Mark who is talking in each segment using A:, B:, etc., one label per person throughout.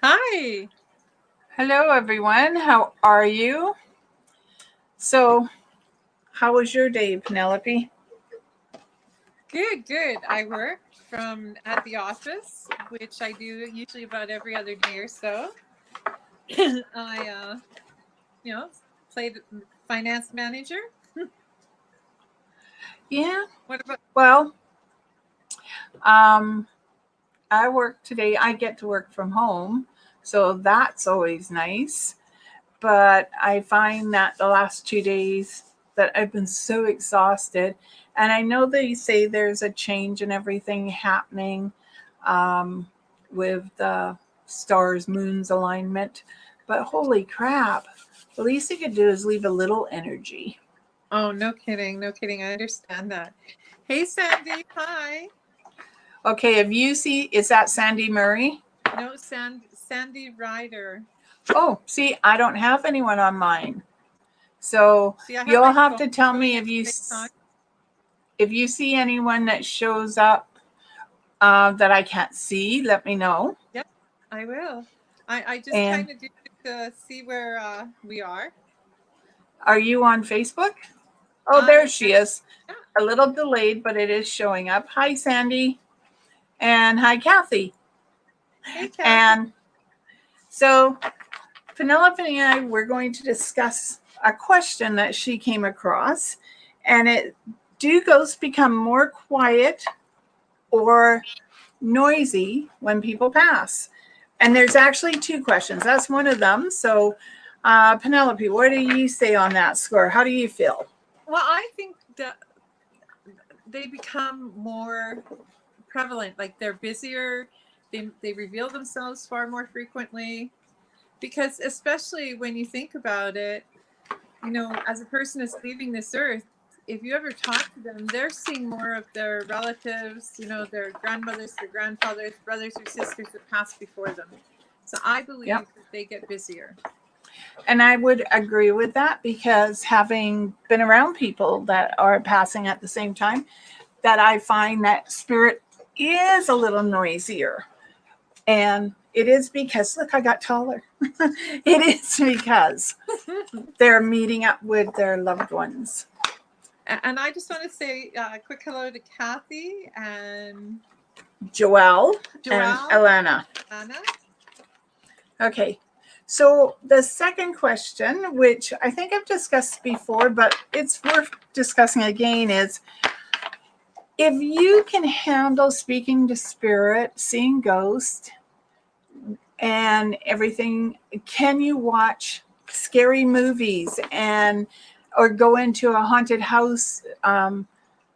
A: Hi.
B: Hello, everyone. How are you? So, how was your day, Penelope?
A: Good, good. I worked from at the office, which I do usually about every other day or so. I you know, played finance manager.
B: Yeah,
A: What about
B: well, um, I work today. I get to work from home, so that's always nice. But I find that the last 2 days that I've been so exhausted, and I know they say there's a change in everything happening um, with the stars, moons alignment, but holy crap. The least you could do is leave a little energy.
A: Oh, no kidding. No kidding. I understand that. Hey Sandy, hi.
B: Okay, if you see, is that Sandy Murray?
A: No, Sandy Ryder.
B: Oh, see, I don't have anyone on mine. So
A: See, I have
B: you'll
A: my
B: have
A: phone
B: to tell
A: going
B: me
A: at the same time.
B: if you see anyone that shows up that I can't see. Let me know.
A: Yep, I will. I just
B: And
A: kind of do it to see where we are.
B: are you on Facebook? Oh,
A: I
B: there
A: am,
B: she is.
A: yeah.
B: A little delayed, but it is showing up. Hi, Sandy, and hi, Kathy.
A: Hey Kathy.
B: And so Penelope and I were going to discuss a question that she came across, and it: do ghosts become more quiet or noisy when people pass? And there's actually two questions. That's one of them. So, Penelope, what do you say on that score? How do you feel?
A: Well, I think that they become more prevalent, like they're busier, they reveal themselves far more frequently, because especially when you think about it, as a person is leaving this earth, if you ever talk to them, they're seeing more of their relatives, their grandmothers, their grandfathers, brothers or sisters that passed before them. So I
B: Yep.
A: believe that they get busier.
B: And I would agree with that because having been around people that are passing at the same time, that I find that spirit is a little noisier. And it is because, look, I got taller. It is because they're meeting up with their loved ones.
A: And I just want to say a quick hello to Kathy and
B: Joelle and
A: Joelle
B: Elena.
A: and Anna.
B: Okay. So the second question, which I think I've discussed before, but it's worth discussing again, is if you can handle speaking to spirit, seeing ghosts, and everything, can you watch scary movies and or go into a haunted house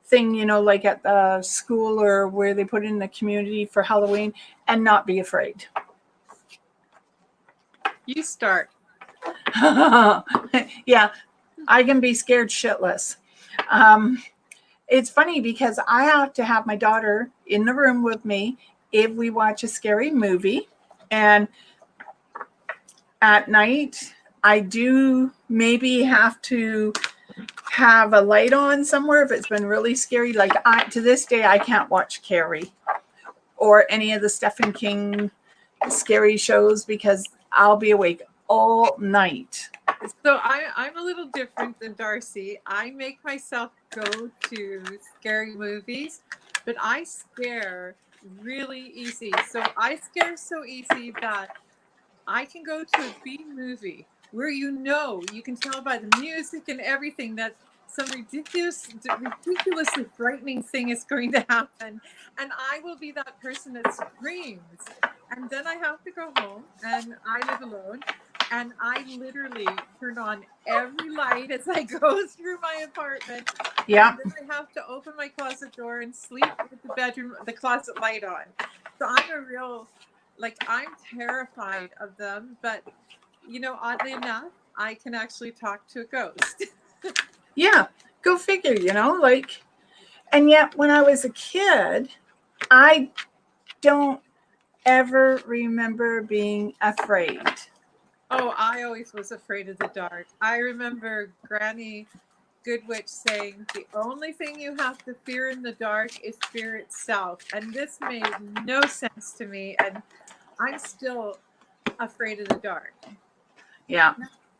B: thing, like at the school or where they put in the community for Halloween and not be afraid?
A: You start.
B: Yeah, I can be scared shitless. Um, it's funny because I have to have my daughter in the room with me if we watch a scary movie. And at night, I do maybe have to have a light on somewhere if it's been really scary. Like to this day, I can't watch Carrie or any of the Stephen King scary shows because I'll be awake all night.
A: So I'm a little different than D'Arcy. I make myself go to scary movies, but I scare really easy. So I scare so easy that I can go to a B movie where you can tell by the music and everything that some ridiculously frightening thing is going to happen, and I will be that person that screams. And then I have to go home, and I live alone, and I literally turn on every light as I go through my apartment,
B: Yeah.
A: and then I have to open my closet door and sleep with the closet light on. So I'm a real like I'm terrified of them, but oddly enough, I can actually talk to a ghost.
B: Yeah. Go figure, like, and yet when I was a kid, I don't ever remember being afraid.
A: Oh, I always was afraid of the dark. I remember Granny Goodwitch saying the only thing you have to fear in the dark is fear itself. And this made no sense to me. And I'm still afraid of the dark.
B: Yeah.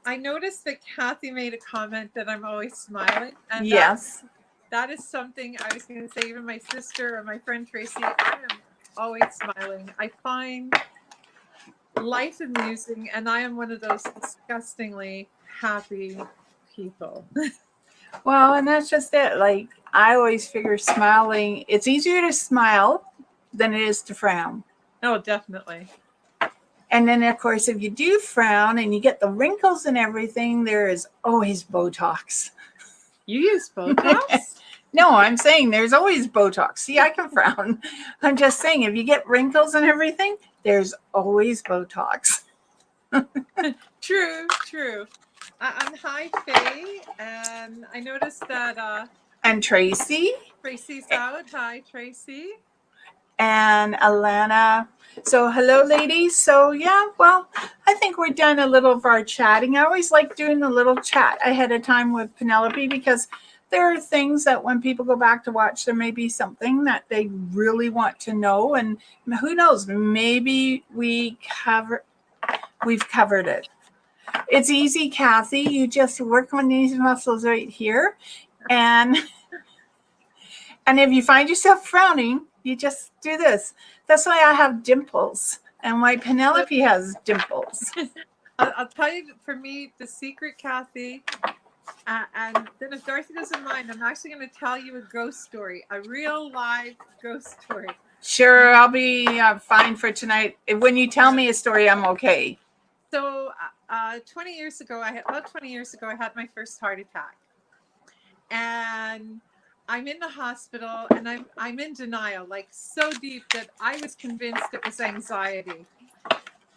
A: I noticed that Kathy made a comment that I'm always smiling. And
B: Yes.
A: that is something I was going to say, even my sister or my friend Tracy, I am always smiling. I find life amusing, and I am one of those disgustingly happy people.
B: Well, and that's just it. Like, I always figure smiling, it's easier to smile than it is to frown.
A: Oh, definitely.
B: And then, of course, if you do frown and you get the wrinkles and everything, there is always Botox.
A: You use Botox?
B: No, I'm saying there's always Botox. See, I can frown. I'm just saying, if you get wrinkles and everything, there's always Botox.
A: True, true. I'm hi, Faye, and I noticed that
B: And Tracy
A: Tracy's out. Hi, Tracy.
B: and Alana. So, hello, ladies. So, yeah, well, I think we're done a little of our chatting. I always like doing a little chat ahead of time with Penelope because there are things that when people go back to watch, there may be something that they really want to know. And who knows, maybe we've covered it. It's easy, Kathy. You just work on these muscles right here. And if you find yourself frowning, you just do this. That's why I have dimples and why Penelope has dimples.
A: I'll tell you, for me, the secret, Kathy, and then if D'Arcy doesn't mind, I'm actually going to tell you a ghost story, a real live ghost story.
B: Sure, I'll be fine for tonight. When you tell me a story, I'm okay.
A: So 20 years ago, I had my first heart attack. And I'm in the hospital and I'm in denial, like so deep that I was convinced it was anxiety.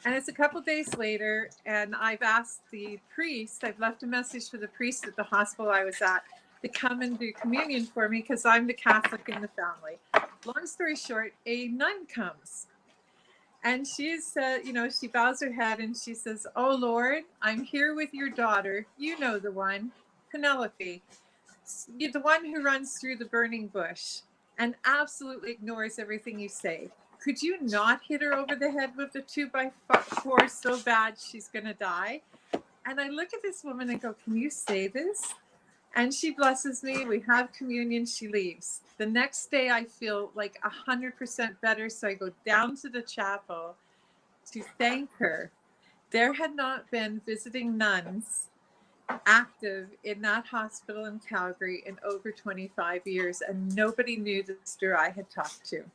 A: And it's a couple days later, and I've asked the priest, I've left a message for the priest at the hospital I was at to come and do communion for me because I'm the Catholic in the family. Long story short, a nun comes. And she said, she bows her head and she says, "Oh, Lord, I'm here with your daughter. You know the one, Penelope. You're the one who runs through the burning bush and absolutely ignores everything you say. Could you not hit her over the head with the 2x4 so bad she's going to die?" And I look at this woman and go, "Can you say this?" And she blesses me. We have communion. She leaves. The next day, I feel like 100% better. So I go down to the chapel to thank her. There had not been visiting nuns active in that hospital in Calgary in over 25 years, and nobody knew the sister I had talked to.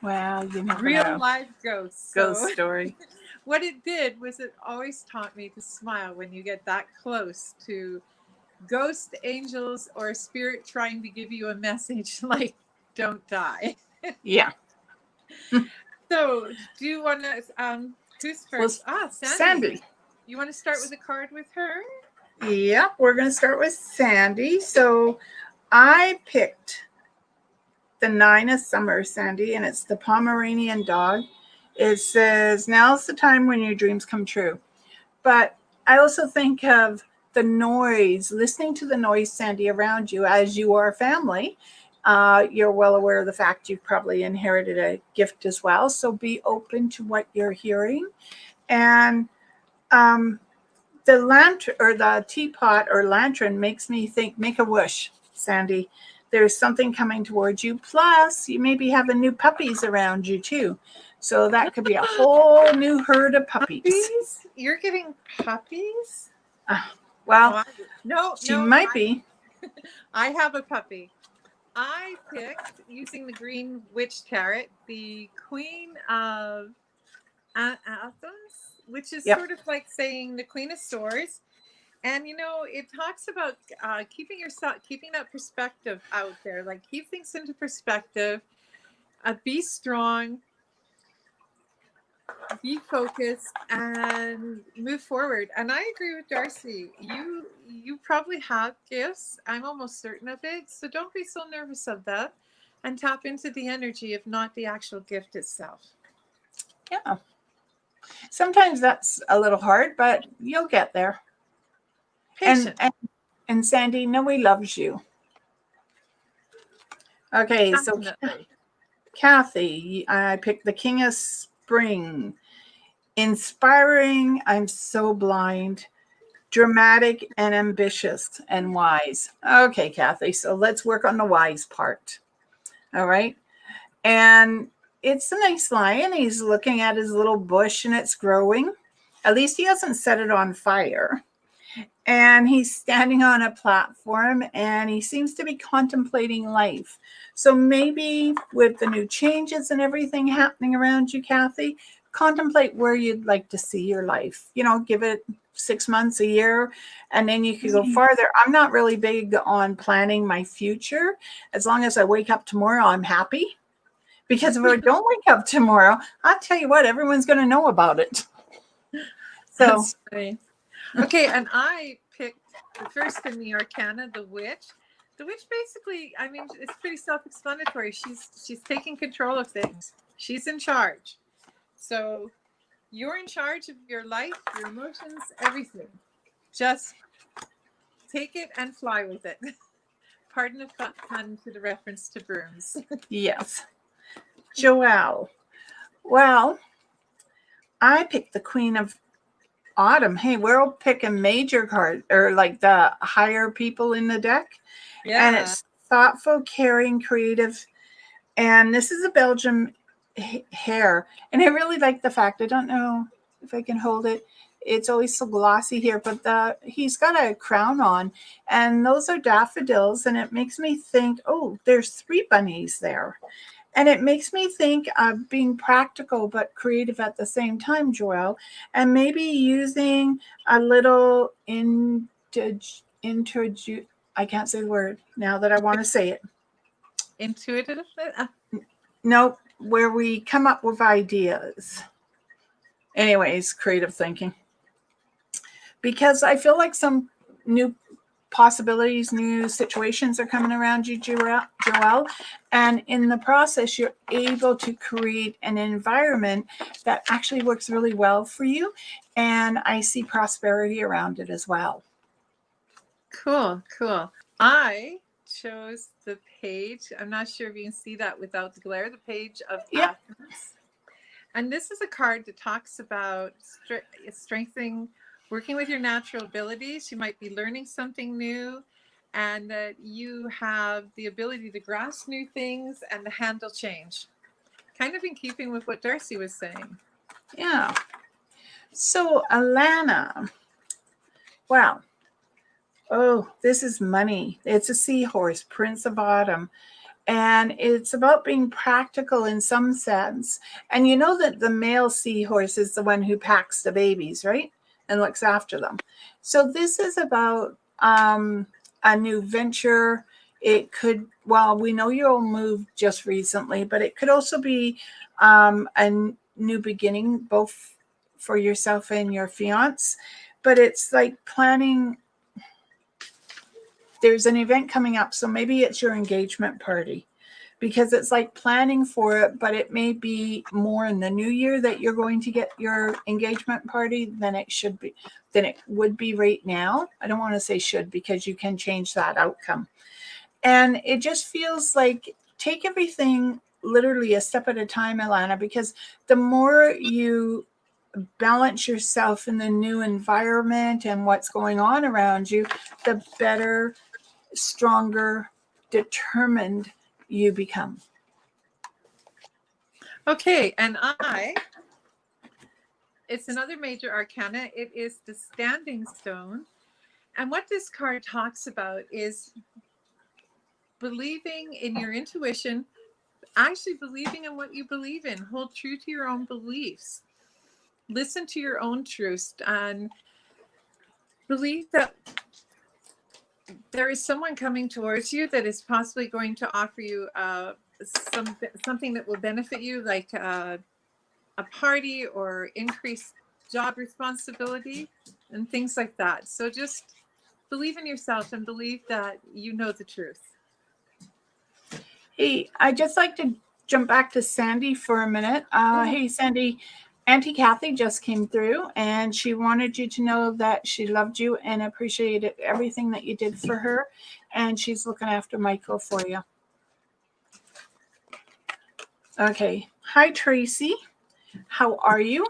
B: Well, you never
A: Real
B: know.
A: live ghosts.
B: Ghost story.
A: What it did was it always taught me to smile when you get that close to ghost, angels, or a spirit trying to give you a message like, don't die.
B: Yeah.
A: So do you want to, who's first?
B: Sandy.
A: You want to start with a card with her?
B: Yeah, we're going to start with Sandy. So I picked the 9 of Summer, Sandy, and it's the Pomeranian dog. It says, now's the time when your dreams come true. But I also think of the noise, listening to the noise, Sandy, around you as you are family. You're well aware of the fact you've probably inherited a gift as well. So be open to what you're hearing. And the lantern or the teapot or lantern makes me think, make a wish, Sandy. There's something coming towards you. Plus, you maybe have new puppies around you too. So that could be a whole new herd of puppies.
A: You're getting puppies?
B: Well,
A: she
B: might be.
A: I have a puppy. I picked, using the green witch tarot, the Queen of Athens, which is sort of like saying the Queen of Swords. And, it talks about keeping that perspective out there, like keep things into perspective, be strong, be focused, and move forward. And I agree with D'Arcy. You probably have gifts. I'm almost certain of it. So don't be so nervous of that, and tap into the energy, if not the actual gift itself.
B: Yeah. Sometimes that's a little hard, but you'll get there.
A: Patient.
B: And Sandy, Noe loves you. Okay,
A: Definitely.
B: so Kathy, I picked the King of Spring. inspiring, I'm so blind, dramatic and ambitious and wise. Okay, Kathy, so let's work on the wise part. All right. And it's a nice lion. He's looking at his little bush and it's growing. At least he hasn't set it on fire. And he's standing on a platform and he seems to be contemplating life. So maybe with the new changes and everything happening around you, Kathy, contemplate where you'd like to see your life. You know, give it 6 months, a year, and then you can go farther. I'm not really big on planning my future. As long as I wake up tomorrow, I'm happy. Because if I don't wake up tomorrow, I'll tell you what, everyone's going to know about it. So,
A: That's funny. Okay, and I picked the first in the Arcana, the witch. The witch basically, I mean, it's pretty self-explanatory. She's taking control of things. She's in charge. So you're in charge of your life, your emotions, everything. Just take it and fly with it. Pardon the pun to the reference to brooms.
B: yes. Joelle. Well, I picked the Queen of Autumn. Hey, we're all picking major cards, or like the higher people in the deck.
A: Yeah.
B: And it's thoughtful, caring, creative. And this is a Belgian hair. And I really like the fact, I don't know if I can hold it. It's always so glossy here, but he's got a crown on. And those are daffodils. And it makes me think, oh, there's 3 bunnies there. And it makes me think of being practical but creative at the same time, Joelle, and maybe using a little I can't say the word now that I want to say it.
A: Intuitive?
B: Nope, where we come up with ideas. Anyways, creative thinking. Because I feel like some new possibilities, new situations are coming around you, Joelle. And in the process, you're able to create an environment that actually works really well for you. And I see prosperity around it as well.
A: Cool, cool. I chose the page. I'm not sure if you can see that without the glare. The page of Athens. And this is a card that talks about strengthening, working with your natural abilities. You might be learning something new, and that you have the ability to grasp new things and to handle change. Kind of in keeping with what D'Arcy was saying.
B: Yeah. So, Alana, wow. Oh, this is money. It's a seahorse, Prince of Autumn. And it's about being practical in some sense. And you know that the male seahorse is the one who packs the babies, right? And looks after them. So this is about a new venture. It could, well, we know you all moved just recently, but it could also be a new beginning, both for yourself and your fiance. But it's like planning. There's an event coming up, so maybe it's your engagement party, because it's like planning for it, but it may be more in the new year that you're going to get your engagement party than it would be right now. I don't want to say should, because you can change that outcome. And it just feels like take everything literally a step at a time, Alana, because the more you balance yourself in the new environment and what's going on around you, the better, stronger, determined you become.
A: Okay, and it's another major arcana. It is the Standing Stone. And what this card talks about is believing in your intuition, actually believing in what you believe in. Hold true to your own beliefs. Listen to your own truths and believe that there is someone coming towards you that is possibly going to offer you something that will benefit you, like a party or increased job responsibility and things like that. So just believe in yourself and believe that you know the truth.
B: Hey, I'd just like to jump back to Sandy for a minute. Hey, Sandy, Auntie Kathy just came through and she wanted you to know that she loved you and appreciated everything that you did for her. And she's looking after Michael for you. Okay. Hi, Tracy. How are you?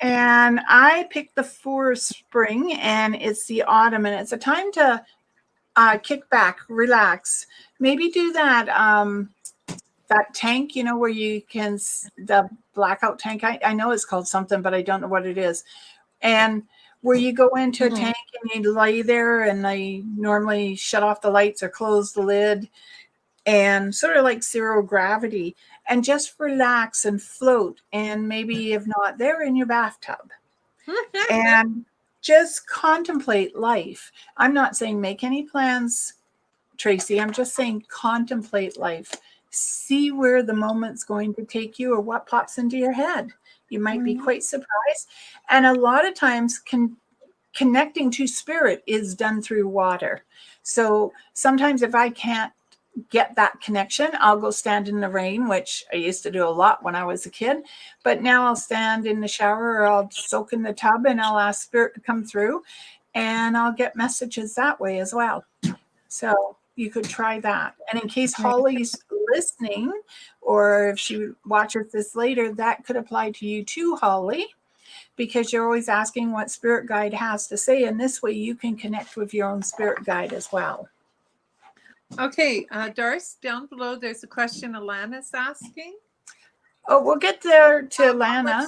B: And I picked the 4 spring, and it's the autumn, and it's a time to kick back, relax. Maybe do that tank, where you can, the blackout tank. I know it's called something, but I don't know what it is. And where you go into a tank and you lay there, and they normally shut off the lights or close the lid, and sort of like zero gravity, and just relax and float. And maybe if not, they're in your bathtub and just contemplate life. I'm not saying make any plans, Tracy. I'm just saying contemplate life. See where the moment's going to take you or what pops into your head. You might be quite surprised. And a lot of times connecting to spirit is done through water. So sometimes if I can't get that connection, I'll go stand in the rain, which I used to do a lot when I was a kid. But now I'll stand in the shower, or I'll soak in the tub, and I'll ask spirit to come through, and I'll get messages that way as well. So you could try that. And in case Holly's listening, or if she watches this later, that could apply to you too, Holly, because you're always asking what spirit guide has to say. And this way you can connect with your own spirit guide as well.
A: Okay, Darce, down below, there's a question Alana's asking.
B: Oh, we'll get there to Alana.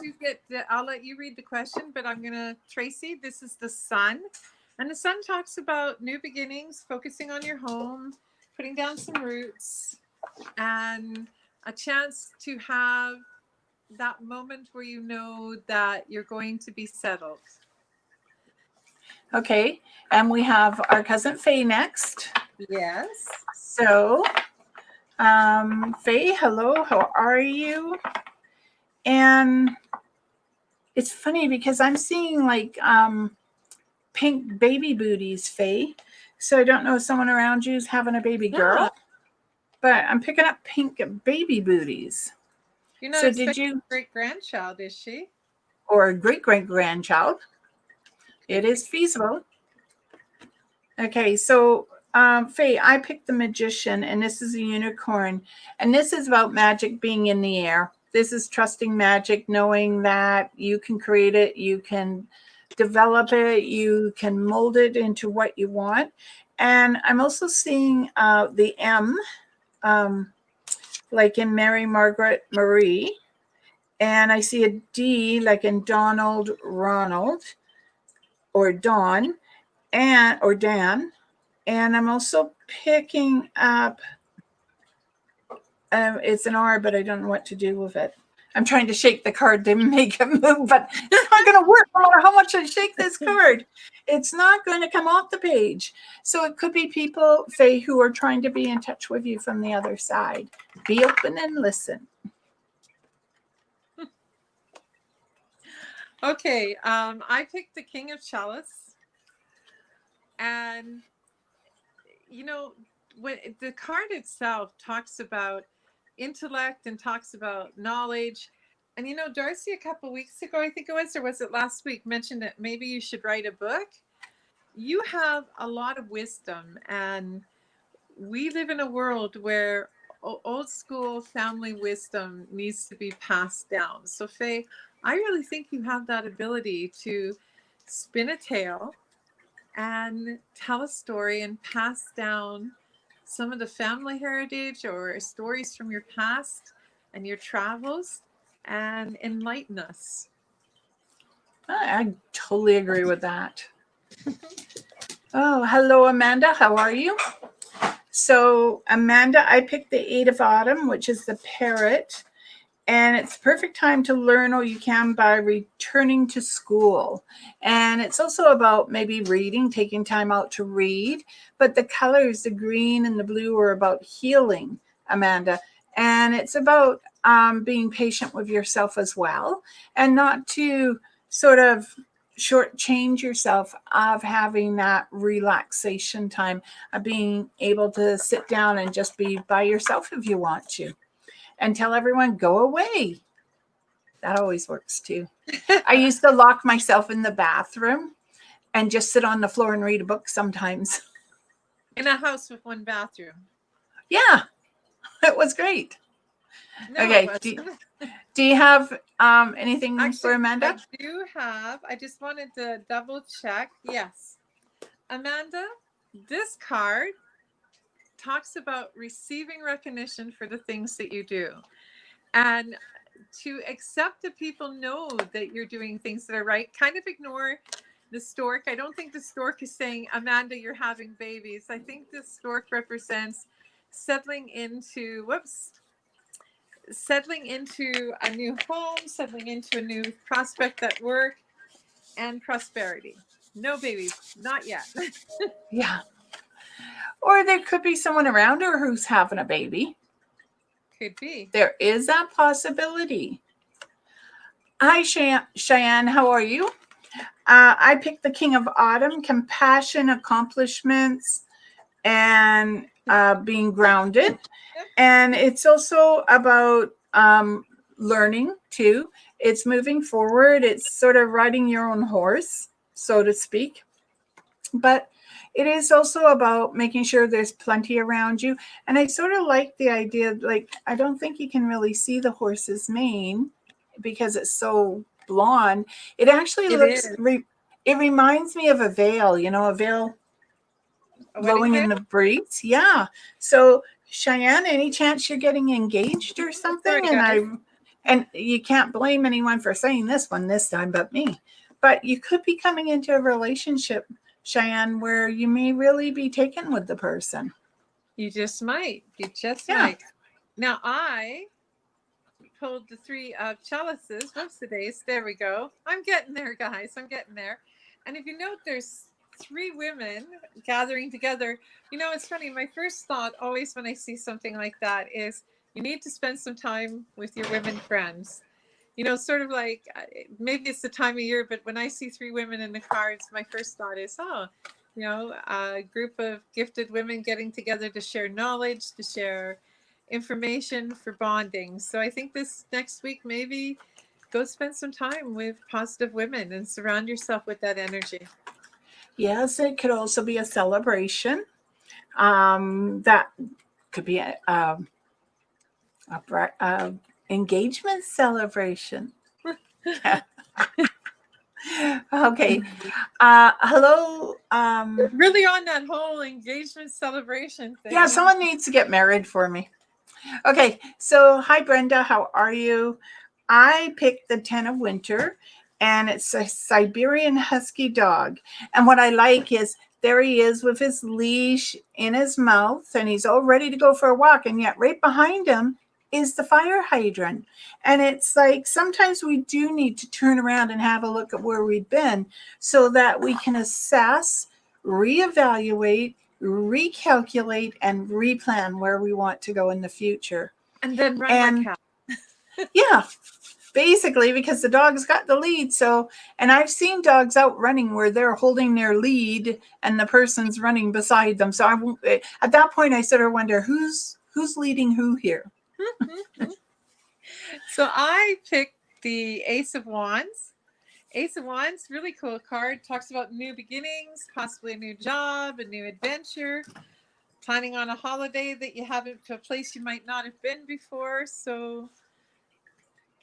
A: I'll let you read the question, but Tracy, this is the sun. And the sun talks about new beginnings, focusing on your home, putting down some roots, and a chance to have that moment where you know that you're going to be settled.
B: Okay, and we have our cousin Faye next.
A: Yes.
B: So, Faye, hello, how are you? And it's funny because I'm seeing like pink baby booties, Faye. So I don't know if someone around you is having a baby girl, but I'm picking up pink baby booties.
A: You're not expecting a great-grandchild, is she?
B: Or a great-great-grandchild. It is feasible. Okay, so Faye, I picked the magician, and this is a unicorn. And this is about magic being in the air. This is trusting magic, knowing that you can create it, you can develop it, you can mold it into what you want. And I'm also seeing the M, like in Mary, Margaret, Marie. And I see a D, like in Donald, Ronald, or Dawn, or Dan. And I'm also picking up, it's an R, but I don't know what to do with it. I'm trying to shake the card to make it move, but it's not going to work no matter how much I shake this card. It's not going to come off the page. So it could be people, Faye, who are trying to be in touch with you from the other side. Be open and listen.
A: Okay, I picked the King of Chalice. And, when the card itself talks about intellect and talks about knowledge. And, D'Arcy, a couple weeks ago, I think it was, or was it last week, mentioned that maybe you should write a book. You have a lot of wisdom, and we live in a world where old school family wisdom needs to be passed down. So, Faye, I really think you have that ability to spin a tale and tell a story and pass down some of the family heritage or stories from your past and your travels and enlighten us.
B: I totally agree with that. Oh, hello, Amanda. How are you? So, Amanda, I picked the 8 of Autumn, which is the parrot. And it's the perfect time to learn all you can by returning to school. And it's also about maybe reading, taking time out to read. But the colors, the green and the blue, are about healing, Amanda. And it's about being patient with yourself as well. And not to sort of shortchange yourself of having that relaxation time, of being able to sit down and just be by yourself if you want to. And tell everyone, go away. That always works too. I used to lock myself in the bathroom and just sit on the floor and read a book sometimes.
A: In a house with one bathroom.
B: Yeah, it was great.
A: No,
B: Okay.
A: but
B: Do you have anything for
A: actually,
B: Amanda?
A: I do have. I just wanted to double check. Yes, Amanda, this card talks about receiving recognition for the things that you do, and to accept that people know that you're doing things that are right. Kind of ignore the stork. I don't think the stork is saying, Amanda, you're having babies. I think the stork represents settling into a new home, settling into a new prospect at work, and prosperity. No babies, not yet.
B: Yeah. Or there could be someone around her who's having a baby.
A: Could be.
B: There is that possibility. Hi, Cheyenne. How are you? I picked the King of Autumn, compassion, accomplishments, and being grounded. And it's also about learning too. It's moving forward. It's sort of riding your own horse, so to speak. But it is also about making sure there's plenty around you. And I sort of like the idea, like, I don't think you can really see the horse's mane because it's so blonde. It actually looks, it reminds me of a veil, a veil blowing in the breeze. Yeah. So Cheyenne, any chance you're getting engaged or something?
A: Sorry,
B: and you can't blame anyone for saying this one this time but me. But you could be coming into a relationship, Cheyenne, where you may really be taken with the person.
A: You just might. Might. Now I pulled the 3 of chalices. Whoops the days. There we go. I'm getting there, guys. I'm getting there. And if you note, there's 3 women gathering together. It's funny. My first thought always when I see something like that is you need to spend some time with your women friends. Sort of like maybe it's the time of year, but when I see 3 women in the cards, my first thought is, a group of gifted women getting together to share knowledge, to share information for bonding. So I think this next week, maybe go spend some time with positive women and surround yourself with that energy.
B: Yes, it could also be a celebration. That could be a engagement celebration. Okay. Hello.
A: Really on that whole engagement celebration thing.
B: Yeah, someone needs to get married for me. Okay. So, hi, Brenda. How are you? I picked the 10 of Winter, and it's a Siberian Husky dog. And what I like is there he is with his leash in his mouth, and he's all ready to go for a walk. And yet right behind him is the fire hydrant. And it's like sometimes we do need to turn around and have a look at where we've been so that we can assess, reevaluate, recalculate, and replan where we want to go in the future.
A: And then run like hell.
B: Yeah, basically, because the dog's got the lead. So, and I've seen dogs out running where they're holding their lead and the person's running beside them. So at that point, I sort of wonder who's leading who here.
A: So I picked the Ace of Wands. Ace of Wands, really cool card. Talks about new beginnings, possibly a new job, a new adventure, planning on a holiday that you haven't, to a place you might not have been before. So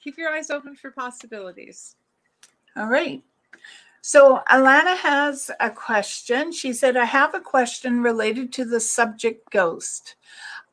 A: keep your eyes open for possibilities.
B: All right. So Alana has a question. She said, I have a question related to the subject ghost.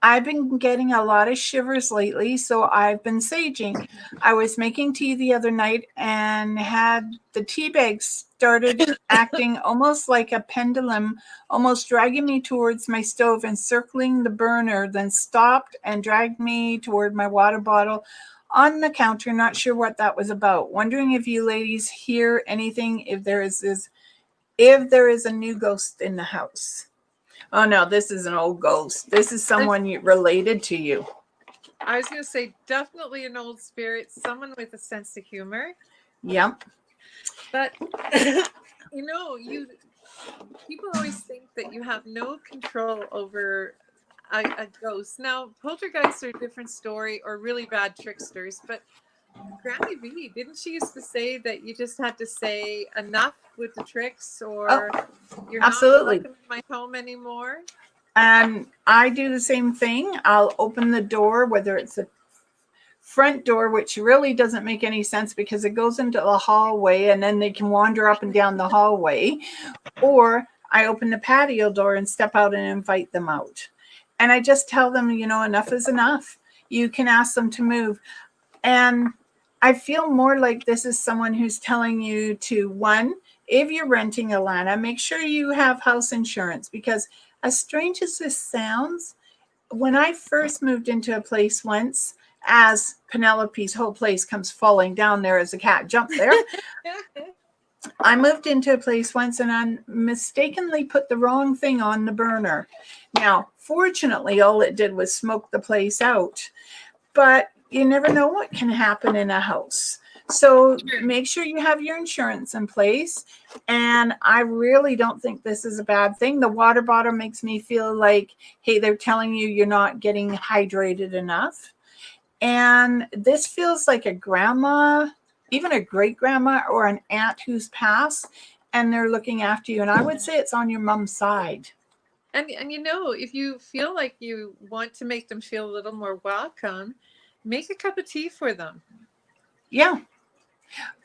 B: I've been getting a lot of shivers lately, so I've been saging. I was making tea the other night and had the tea bag started acting almost like a pendulum, almost dragging me towards my stove and circling the burner, then stopped and dragged me toward my water bottle on the counter. Not sure what that was about. Wondering if you ladies hear anything, if there is a new ghost in the house. Oh, no, this is an old ghost. This is someone related to you.
A: I was going to say definitely an old spirit, someone with a sense of humor.
B: Yep.
A: But, people always think that you have no control over a ghost. Now, poltergeists are a different story, or really bad tricksters. But Granny V, didn't she used to say that you just had to say enough with the tricks, or you're
B: absolutely
A: not welcome in my home anymore?
B: And I do the same thing. I'll open the door, whether it's a front door, which really doesn't make any sense because it goes into the hallway and then they can wander up and down the hallway. Or I open the patio door and step out and invite them out. And I just tell them, enough is enough. You can ask them to move. And I feel more like this is someone who's telling you to, one, if you're renting, Alana, make sure you have house insurance, because as strange as this sounds, when I first moved into a place once, as Penelope's whole place comes falling down there as a cat jumped there, I moved into a place once and I mistakenly put the wrong thing on the burner. Now, fortunately, all it did was smoke the place out. But you never know what can happen in a house. So make sure you have your insurance in place. And I really don't think this is a bad thing. The water bottle makes me feel like, hey, they're telling you you're not getting hydrated enough. And this feels like a grandma, even a great grandma or an aunt who's passed, and they're looking after you. And I would say it's on your mom's side.
A: And if you feel like you want to make them feel a little more welcome, make a cup of tea for them.
B: Yeah.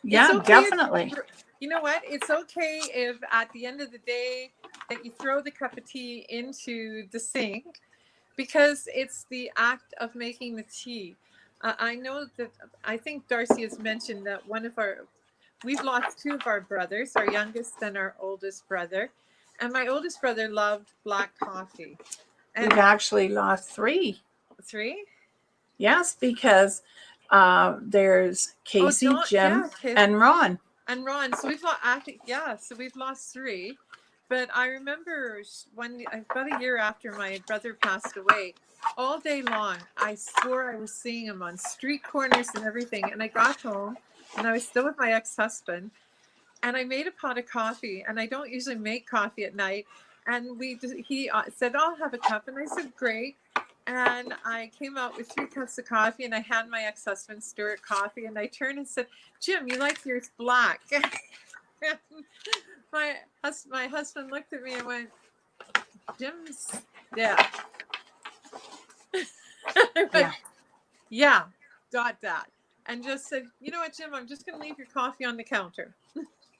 B: Yeah,
A: okay
B: definitely.
A: You know what? It's okay if at the end of the day that you throw the cup of tea into the sink, because it's the act of making the tea. I know that I think D'Arcy has mentioned that we've lost two of our brothers, our youngest and our oldest brother. And my oldest brother loved black coffee. And
B: we've actually lost three.
A: Three?
B: Yes, because there's Casey, Jim, and Ron.
A: And Ron. So we've lost three. But I remember about a year after my brother passed away, all day long, I swore I was seeing him on street corners and everything. And I got home and I was still with my ex-husband. And I made a pot of coffee, and I don't usually make coffee at night. And he said, I'll have a cup. And I said, great. And I came out with 3 cups of coffee, and I had my ex-husband stir coffee. And I turned and said, Jim, you like yours black? my husband looked at me and went, Jim's dead. Yeah, got that. And just said, you know what, Jim, I'm just going to leave your coffee on the counter.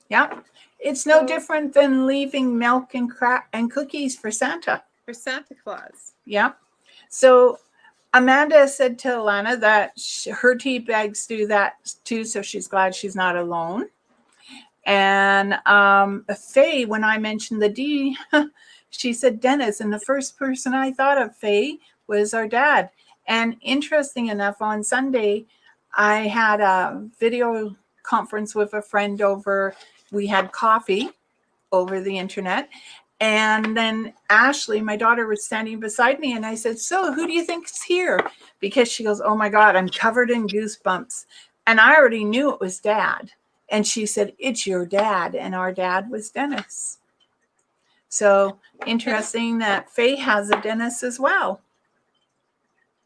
B: Yeah, it's no different than leaving milk and cookies for Santa.
A: For Santa Claus.
B: Yeah. So Amanda said to Alana that her tea bags do that too, so she's glad she's not alone. And Faye, when I mentioned the D, she said Dennis, and the first person I thought of, Faye, was our dad. And interesting enough, on Sunday, I had a video conference with a friend over. We had coffee over the internet. And then Ashley, my daughter, was standing beside me. And I said, so who do you think is here? Because she goes, oh my God, I'm covered in goosebumps. And I already knew it was Dad. And she said, it's your dad. And our dad was Dennis. So interesting that Faye has a Dennis as well.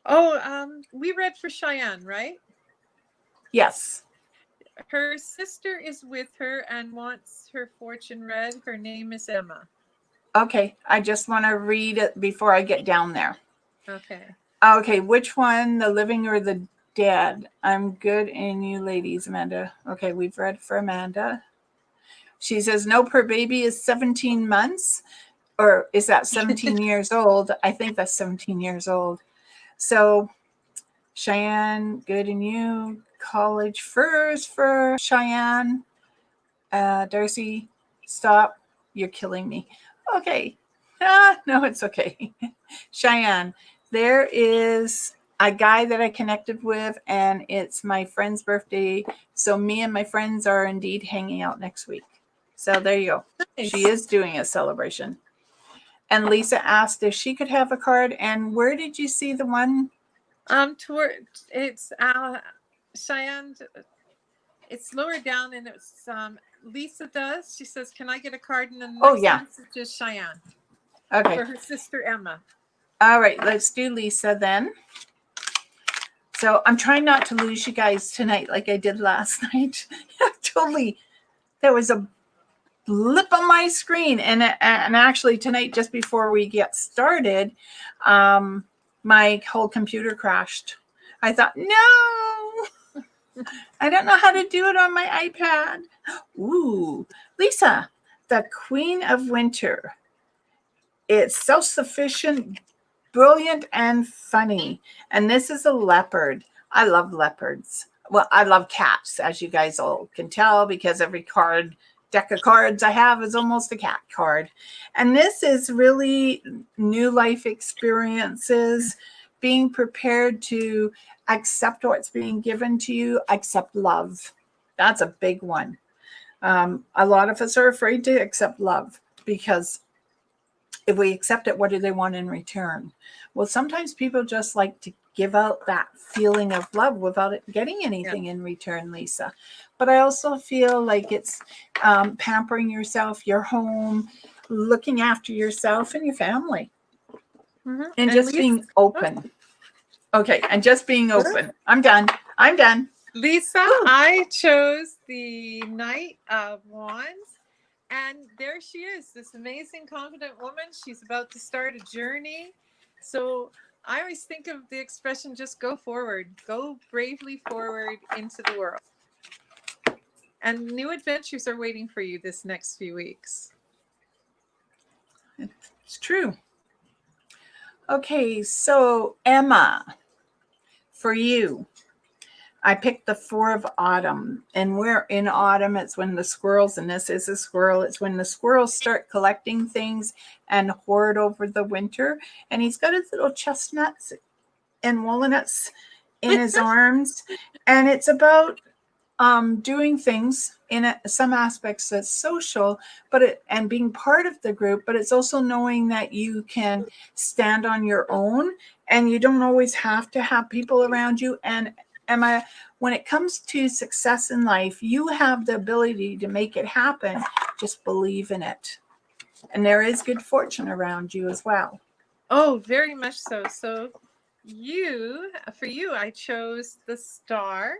A: Oh, we read for Cheyenne, right?
B: Yes.
A: Her sister is with her and wants her fortune read. Her name is Emma.
B: Okay. I just want to read it before I get down there.
A: Okay.
B: Okay. Which one, the living or the dead? I'm good in you ladies, Amanda. Okay. We've read for Amanda. She says, nope, her baby is 17 months. Or is that 17 years old? I think that's 17 years old. So Cheyenne, good in you. College first for Cheyenne. D'Arcy, stop. You're killing me. Okay. No, it's okay. Cheyenne, there is a guy that I connected with, and it's my friend's birthday. So me and my friends are indeed hanging out next week. So there you go. Nice. She is doing a celebration. And Lisa asked if she could have a card. And where did you see the one?
A: It's Cheyenne. It's lower down, and it's Lisa does. She says, "Can I get a card?" And then the next message is Cheyenne.
B: Okay.
A: For her sister Emma.
B: All right, let's do Lisa then. So I'm trying not to lose you guys tonight like I did last night. Totally. There was a blip on my screen, and actually tonight, just before we get started, my whole computer crashed. I thought, no, I don't know how to do it on my iPad. Ooh, Lisa, the Queen of Winter. It's self-sufficient, brilliant, and funny. And this is a leopard. I love leopards. Well, I love cats, as you guys all can tell, because every deck of cards I have is almost a cat card. And this is really new life experiences, being prepared to accept what's being given to you, accept love. That's a big one. A lot of us are afraid to accept love because if we accept it, what do they want in return? Well, sometimes people just like to give out that feeling of love without it getting anything in return, Lisa. But I also feel like it's pampering yourself, your home, looking after yourself and your family, and just being open. Okay, and just being open. I'm done.
A: Lisa, I chose the Knight of Wands. And there she is, this amazing, confident woman. She's about to start a journey. So I always think of the expression, just go forward. Go bravely forward into the world. And new adventures are waiting for you this next few weeks.
B: It's true. Okay, so Emma, for you, I picked the 4 of autumn, and we're in autumn. It's when the squirrels, and this is a squirrel, it's when the squirrels start collecting things and hoard over the winter. And he's got his little chestnuts and walnuts in his arms. And it's about doing things in some aspects that's social, and being part of the group, but it's also knowing that you can stand on your own and you don't always have to have people around you. And Emma, when it comes to success in life, you have the ability to make it happen. Just believe in it. And there is good fortune around you as well.
A: Oh, very much so. So for you, I chose the Star.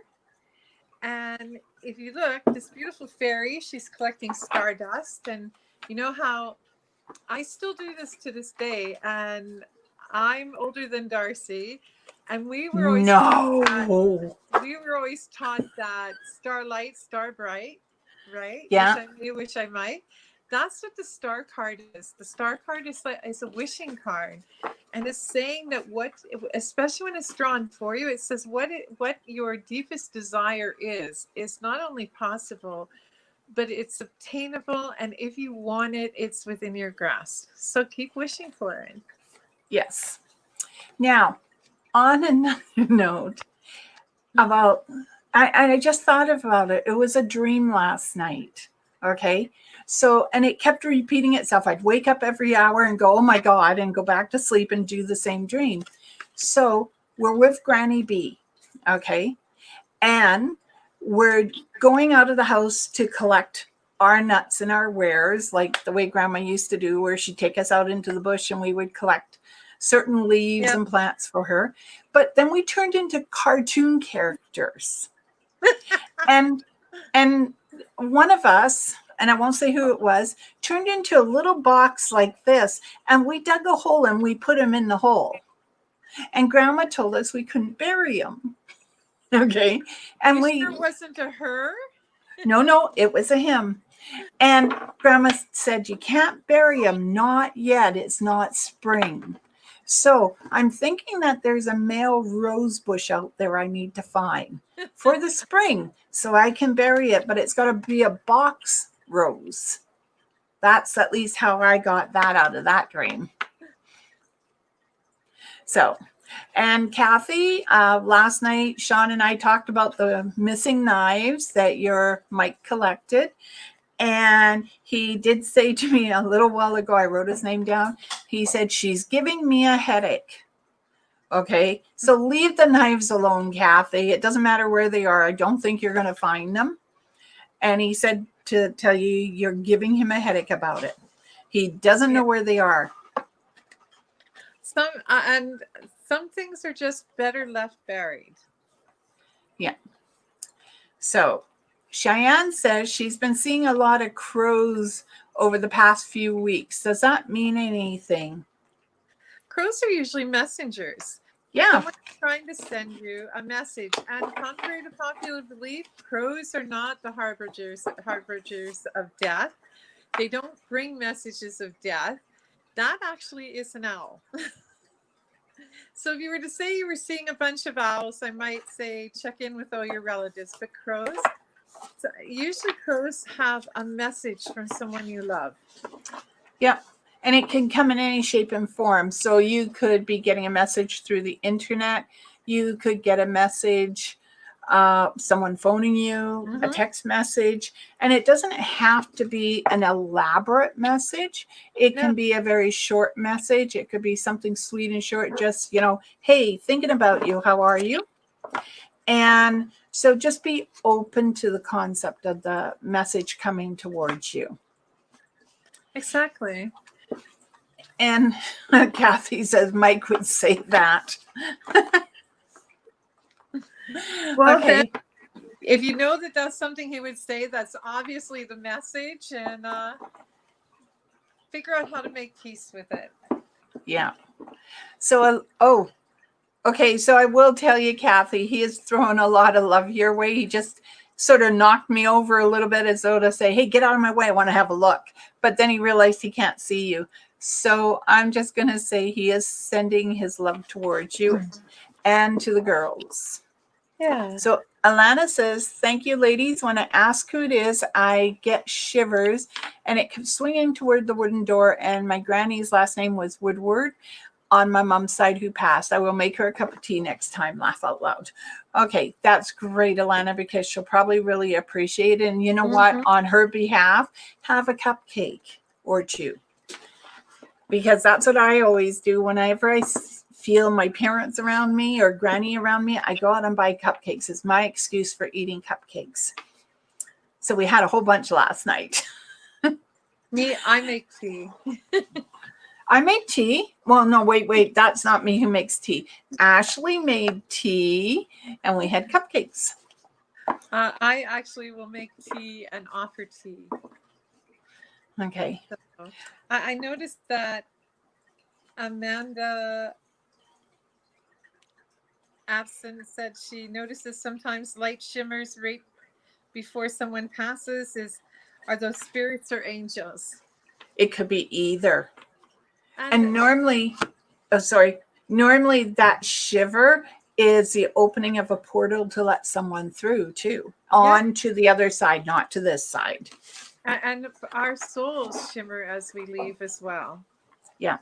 A: And if you look, this beautiful fairy, she's collecting stardust. And you know how I still do this to this day. And I'm older than D'Arcy. And we were always taught that star light, star bright, right?
B: Yeah.
A: Which I might. That's what the star card is. The star card is a wishing card. And it's saying that especially when it's drawn for you, it says what your deepest desire is not only possible, but it's obtainable. And if you want it, it's within your grasp. So keep wishing for it.
B: Yes. Now, on another note about, I just thought about it. It was a dream last night. Okay. So, and it kept repeating itself. I'd wake up every hour and go, oh my God, and go back to sleep and do the same dream. So we're with Granny B. Okay. And we're going out of the house to collect our nuts and our wares, like the way Grandma used to do, where she'd take us out into the bush and we would collect certain leaves and plants for her. But then we turned into cartoon characters. and one of us, and I won't say who it was, turned into a little box like this, and we dug a hole and we put him in the hole. And Grandma told us we couldn't bury him. Okay. And
A: sure it wasn't a her?
B: No, it was a him. And Grandma said, you can't bury him, not yet. It's not spring. So I'm thinking that there's a male rose bush out there I need to find for the spring so I can bury it, but it's got to be a box rose. That's at least how I got that out of that dream. So, and Kathy, last night, Sean and I talked about the missing knives that your Mike collected. And he did say to me a little while ago, I wrote his name down. He said, she's giving me a headache. Okay. So leave the knives alone, Kathy. It doesn't matter where they are. I don't think you're going to find them. And he said to tell you, you're giving him a headache about it. He doesn't know where they are.
A: Some things are just better left buried.
B: Yeah. So Cheyenne says she's been seeing a lot of crows over the past few weeks. Does that mean anything?
A: Crows are usually messengers.
B: Yeah.
A: Someone's trying to send you a message. And contrary to popular belief, crows are not the harbingers of death. They don't bring messages of death. That actually is an owl. So if you were to say you were seeing a bunch of owls, I might say check in with all your relatives. But crows, usually crows have a message from someone you love.
B: Yeah. And it can come in any shape and form. So you could be getting a message through the internet. You could get a message, someone phoning you, a text message. And it doesn't have to be an elaborate message. It can be a very short message. It could be something sweet and short. Just, hey, thinking about you. How are you? And so just be open to the concept of the message coming towards you.
A: Exactly.
B: And Kathy says Mike would say that.
A: Well,
B: okay.
A: then, if you know that that's something he would say, that's obviously the message, and figure out how to make peace with it.
B: Yeah. So, okay. So I will tell you, Kathy, he has thrown a lot of love your way. He just sort of knocked me over a little bit as though to say, hey, get out of my way. I want to have a look. But then he realized he can't see you. So I'm just going to say he is sending his love towards you and to the girls.
A: Yeah.
B: So Alana says, thank you, ladies. When I ask who it is, I get shivers, and it kept swinging toward the wooden door, and my granny's last name was Woodward on my mom's side who passed. I will make her a cup of tea next time. Laugh out loud. Okay, that's great, Alana, because she'll probably really appreciate it. And you know what? On her behalf, have a cupcake or two. Because that's what I always do whenever I feel my parents around me or granny around me. I go out and buy cupcakes. It's my excuse for eating cupcakes. So we had a whole bunch last night.
A: I make tea.
B: I made tea. Well, no, wait. That's not me who makes tea. Ashley made tea and we had cupcakes.
A: I actually will make tea and offer tea.
B: Okay.
A: So, I noticed that Amanda Absent said she notices sometimes light shimmers right before someone passes. Are those spirits or angels?
B: It could be either. And normally that shiver is the opening of a portal to let someone through too, on to the other side, not to this side.
A: And our souls shimmer as we leave as well.
B: Yeah.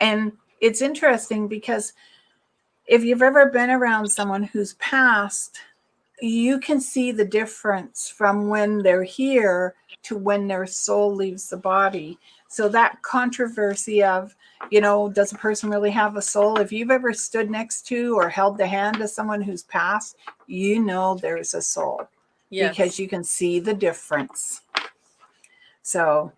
B: And it's interesting because if you've ever been around someone who's passed, you can see the difference from when they're here to when their soul leaves the body. So that controversy of, does a person really have a soul? If you've ever stood next to or held the hand of someone who's passed, there's a soul. Yes. Because you can see the difference. So,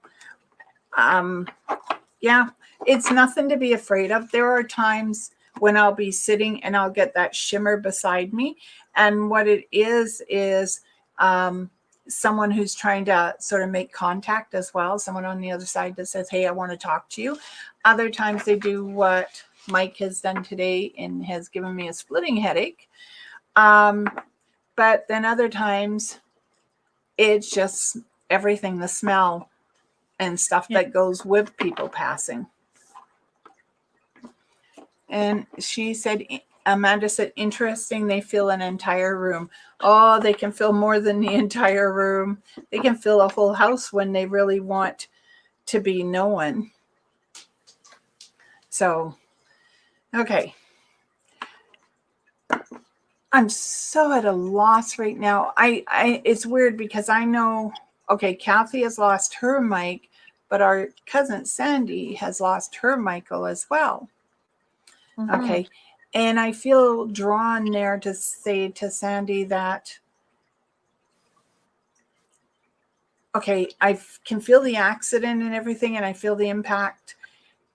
B: it's nothing to be afraid of. There are times when I'll be sitting and I'll get that shimmer beside me. And what it is someone who's trying to sort of make contact as well. Someone on the other side that says, hey, I want to talk to you. Other times they do what Mike has done today and has given me a splitting headache. But then other times it's just everything, the smell and stuff that goes with people passing. And Amanda said, interesting, they fill an entire room. Oh, they can fill more than the entire room. They can fill a whole house when they really want to be known. So, okay. I'm so at a loss right now. It's weird because I know, Kathy has lost her Mike, but our cousin Sandy has lost her Michael as well. Okay. And I feel drawn there to say to Sandy that, I can feel the accident and everything, and I feel the impact.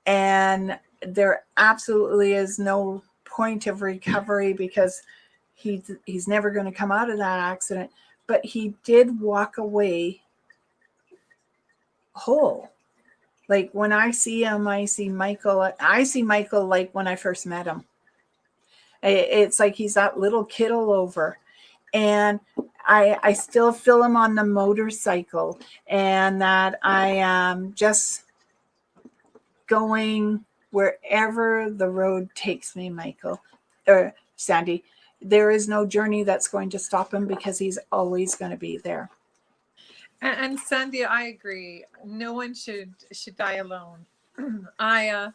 B: And there absolutely is no point of recovery because he's never going to come out of that accident. But he did walk away whole. Like when I see him, I see Michael like when I first met him. It's like he's that little kid all over. And I still feel him on the motorcycle, and that I am just going wherever the road takes me, Michael or Sandy. There is no journey that's going to stop him because he's always going to be there.
A: And Sandy, I agree. No one should die alone. I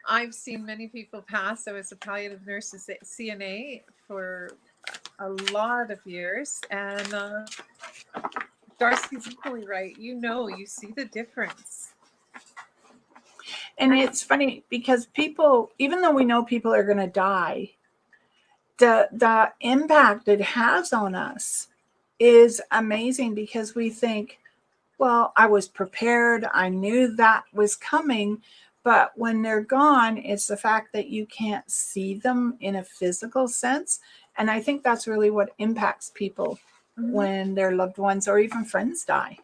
A: I've seen many people pass. I was a palliative nurse at CNA for a lot of years, and D'Arcy's equally right. You see the difference.
B: And it's funny because people, even though we know people are going to die, the impact it has on us is amazing because we think, well, I was prepared. I knew that was coming. But when they're gone, it's the fact that you can't see them in a physical sense. And I think that's really what impacts people when their loved ones or even friends die.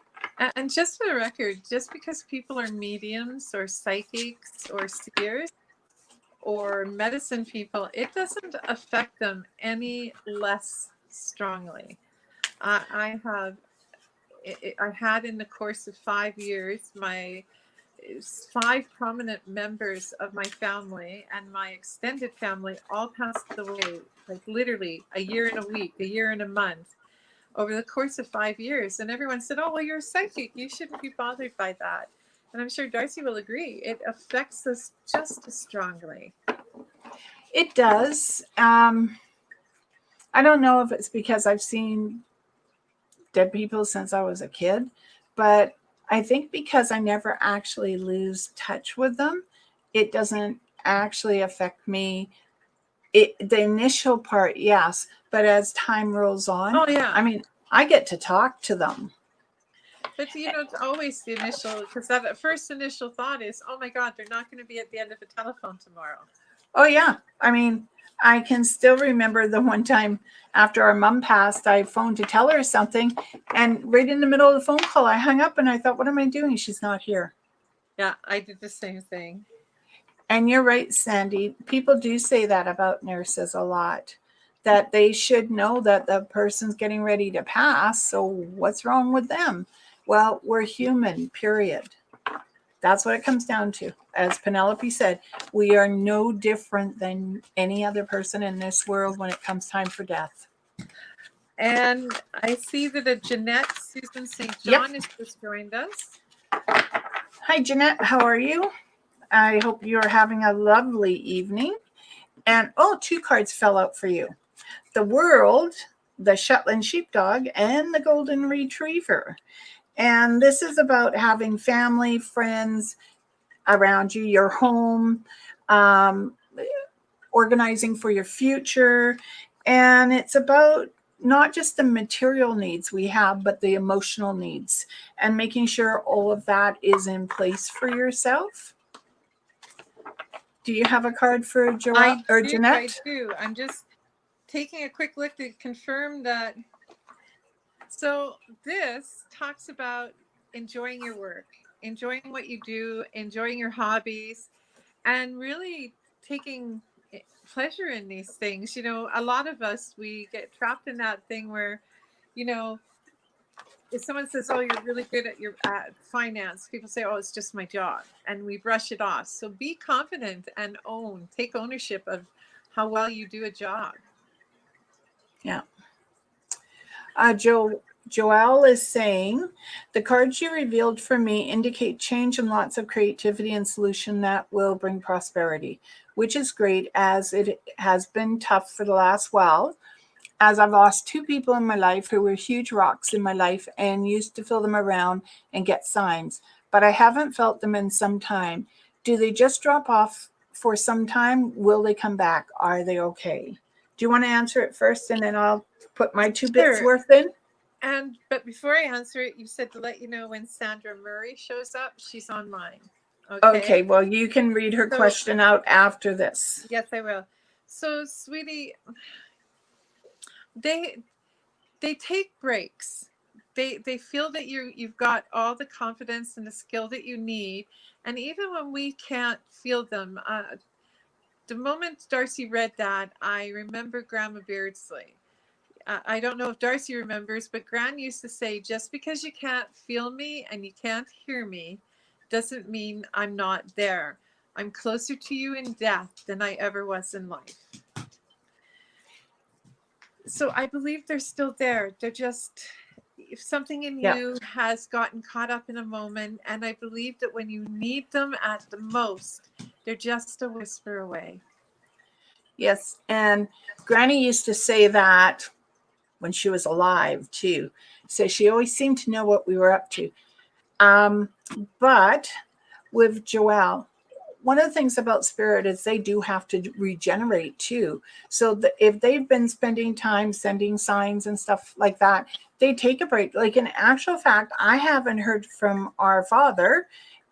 A: And just for the record, just because people are mediums or psychics or seers or medicine people, it doesn't affect them any less strongly. I had in the course of 5 years, my 5 prominent members of my family and my extended family all passed away, like literally a year and a week, a year and a month, over the course of 5 years. And everyone said, oh, well, you're psychic, you shouldn't be bothered by that. And I'm sure D'Arcy will agree. It affects us just as strongly.
B: It does. I don't know if it's because I've seen dead people since I was a kid, but I think because I never actually lose touch with them, it doesn't actually affect me. The initial part, yes, but as time rolls on,
A: Oh, yeah.
B: I mean, I get to talk to them.
A: But it's always the initial, because that first initial thought is, oh my God, they're not going to be at the end of the telephone tomorrow.
B: Oh, yeah. I mean, I can still remember the one time after our mom passed, I phoned to tell her something. And right in the middle of the phone call, I hung up and I thought, what am I doing? She's not here.
A: Yeah, I did the same thing.
B: And you're right, Sandy. People do say that about nurses a lot, that they should know that the person's getting ready to pass. So what's wrong with them? Well, we're human, period. That's what it comes down to. As Penelope said, we are no different than any other person in this world when it comes time for death.
A: And I see that a Jeanette Susan St. John has just joined us.
B: Hi, Jeanette. How are you? I hope you're having a lovely evening. And 2 cards fell out for you. The World, the Shetland Sheepdog, and the Golden Retriever. And this is about having family, friends around you, your home, organizing for your future. And it's about not just the material needs we have, but the emotional needs and making sure all of that is in place for yourself. Do you have a card for Joelle or Jeanette?
A: I do. I'm just taking a quick look to confirm that. So this talks about enjoying your work, enjoying what you do, enjoying your hobbies, and really taking pleasure in these things. A lot of us, we get trapped in that thing where, if someone says, oh, you're really good at your finance, people say, oh, it's just my job, and we brush it off. So be confident and take ownership of how well you do a job.
B: Yeah. Joelle is saying, the cards you revealed for me indicate change and lots of creativity and solution that will bring prosperity, which is great as it has been tough for the last while, as I've lost 2 people in my life who were huge rocks in my life and used to feel them around and get signs, but I haven't felt them in some time. Do they just drop off for some time? Will they come back? Are they okay? Do you want to answer it first and then I'll put my 2 bits worth in?
A: But before I answer it, you said to let you know when Sandra Murray shows up. She's on mine.
B: Okay, well, you can read her question out after this.
A: Yes, I will. So, sweetie, they take breaks. they feel that you've got all the confidence and the skill that you need. And even when we can't feel them, the moment D'Arcy read that, I remember Grandma Beardsley. I don't know if D'Arcy remembers, but Gran used to say, just because you can't feel me and you can't hear me doesn't mean I'm not there. I'm closer to you in death than I ever was in life. So I believe they're still there. They're just, if something in you has gotten caught up in a moment, and I believe that when you need them at the most, they're just a whisper away.
B: Yes, and Granny used to say that when she was alive too. So she always seemed to know what we were up to. But with Joelle, one of the things about spirit is they do have to regenerate too. So if they've been spending time sending signs and stuff like that, they take a break. Like in actual fact, I haven't heard from our father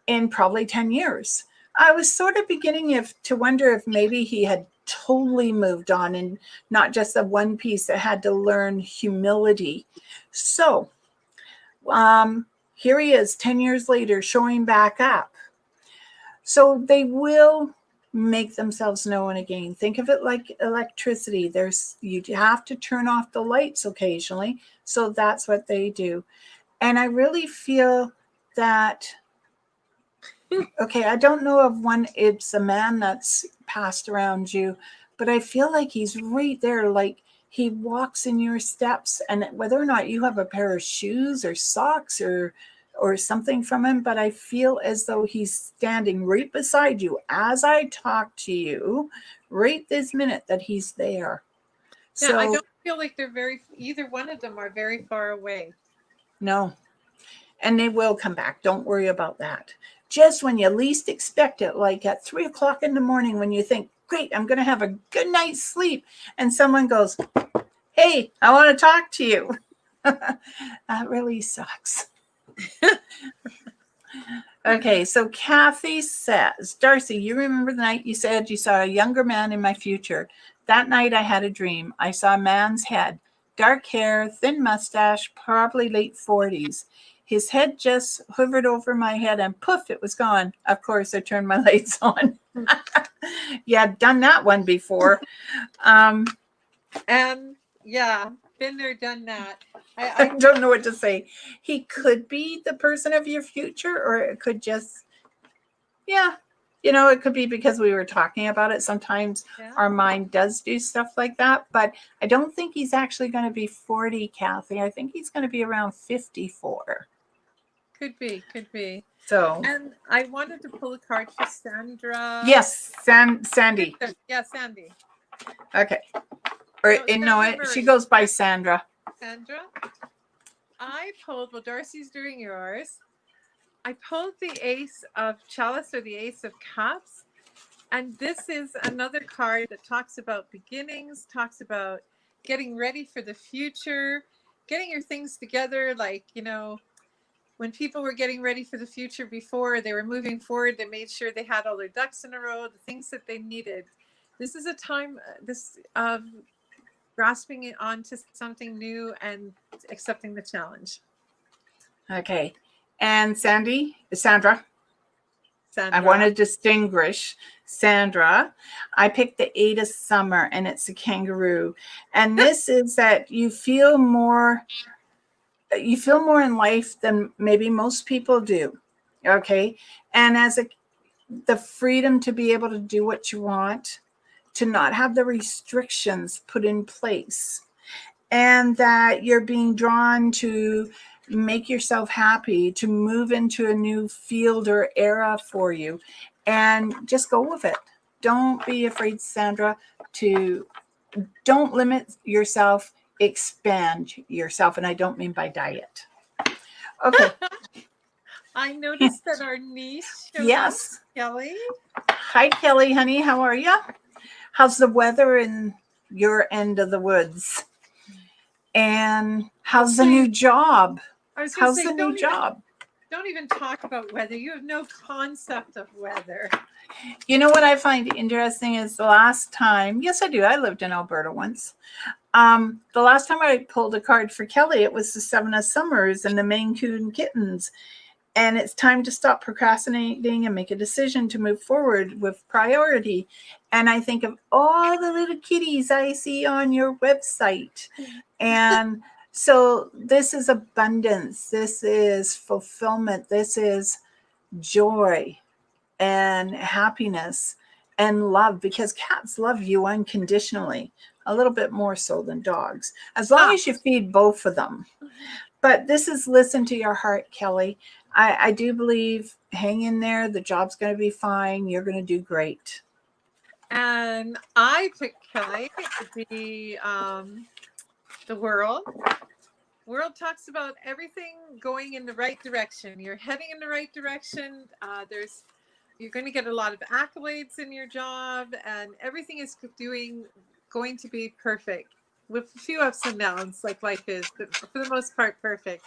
B: in probably 10 years. I was sort of beginning to wonder if maybe he had totally moved on and not just the one piece that had to learn humility. So here he is 10 years later showing back up. So they will make themselves known again. Think of it like electricity. You have to turn off the lights occasionally. So that's what they do. And I really feel that, okay, I don't know of one, it's a man that's passed around you, but I feel like he's right there. Like he walks in your steps, and whether or not you have a pair of shoes or socks or something from him, but I feel as though he's standing right beside you as I talk to you right this minute, that he's there.
A: Yeah,
B: so
A: I don't feel like either one of them are very far away.
B: No, and they will come back. Don't worry about that. Just when you least expect it, like at 3:00 in the morning, when you think, great, I'm going to have a good night's sleep, and someone goes, hey, I want to talk to you. That really sucks. Okay, so Kathy says, D'Arcy, you remember the night you said you saw a younger man in my future? That night I had a dream. I saw a man's head, dark hair, thin mustache, probably late 40s. His head just hovered over my head and poof, it was gone. Of course, I turned my lights on. Yeah, done that one before.
A: And yeah, been there, done that.
B: I don't know what to say. He could be the person of your future, or it could just, it could be because we were talking about it. Sometimes our mind does do stuff like that, but I don't think he's actually going to be 40, Kathy. I think he's going to be around 54. Could
A: be.
B: So,
A: and I wanted to pull a card for Sandra.
B: Yes, Sandy.
A: Yeah, Sandy.
B: Okay. Or she goes by Sandra.
A: Sandra. I pulled, well, D'Arcy's doing yours. I pulled the Ace of Chalice, or the Ace of Cups. And this is another card that talks about beginnings, talks about getting ready for the future, getting your things together. Like, when people were getting ready for the future before, they were moving forward, they made sure they had all their ducks in a row, the things that they needed. This is a time of grasping it onto something new and accepting the challenge.
B: Okay. And Sandra. I want to distinguish Sandra. I picked the 8 of Summer, and it's a kangaroo. And this is that you feel more in life than maybe most people do. Okay. And the freedom to be able to do what you want, to not have the restrictions put in place, and that you're being drawn to make yourself happy, to move into a new field or era for you, and just go with it. Don't be afraid, Sandra, don't limit yourself, expand yourself. And I don't mean by diet. Okay.
A: I noticed that our niece,
B: yes,
A: Kelly.
B: Hi, Kelly, honey. How are you? How's the weather in your end of the woods? And how's the new job? How's the new job?
A: Don't even talk about weather. You have no concept of weather.
B: You know what I find interesting is the last time, yes, I do. I lived in Alberta once. The last time I pulled a card for Kelly, it was the Seven of Summers and the Maine Coon kittens. And it's time to stop procrastinating and make a decision to move forward with priority. And I think of all the little kitties I see on your website. And so this is abundance. This is fulfillment. This is joy and happiness and love, because cats love you unconditionally, a little bit more so than dogs, as long as you feed both of them. But this is listen to your heart, Kelly. I do believe, hang in there. The job's going to be fine. You're going to do great.
A: And I picked Kelly to be the world. World talks about everything going in the right direction. You're heading in the right direction. You're going to get a lot of accolades in your job, and everything is going to be perfect, with a few ups and downs like life is, but for the most part, perfect.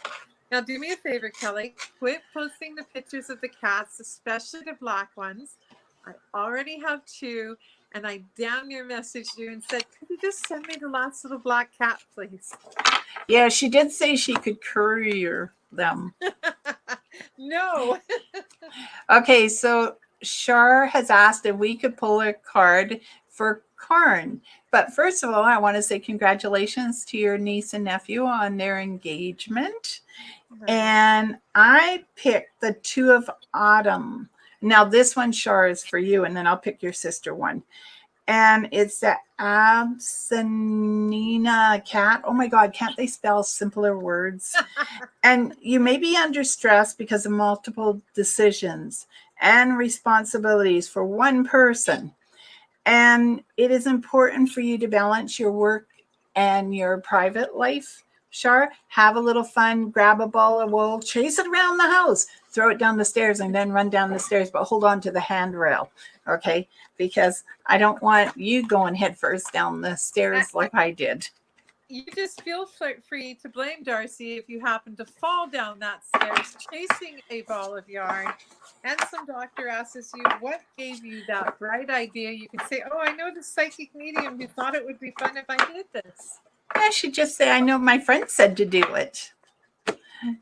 A: Now, do me a favor, Kelly. Quit posting the pictures of the cats, especially the black ones. I already have 2, and I damn near messaged you and said, could you just send me the last little black cat, please?
B: Yeah, she did say she could courier them.
A: No.
B: Okay, so Shar has asked if we could pull a card for Karn. But first of all, I want to say congratulations to your niece and nephew on their engagement. And I picked the Two of Autumn. Now this one, Shar, is for you, and then I'll pick your sister one. And it's the Absenina cat. Oh my God, can't they spell simpler words? And you may be under stress because of multiple decisions and responsibilities for one person. And it is important for you to balance your work and your private life. Shar, have a little fun, grab a ball of wool, chase it around the house, throw it down the stairs, and then run down the stairs, but hold on to the handrail, okay? Because I don't want you going headfirst down the stairs like I did.
A: You just feel free to blame D'Arcy if you happen to fall down that stairs chasing a ball of yarn, and some doctor asks you what gave you that bright idea. You can say, oh, I know the psychic medium who thought it would be fun if I did this.
B: I should just say, I know my friend said to do it.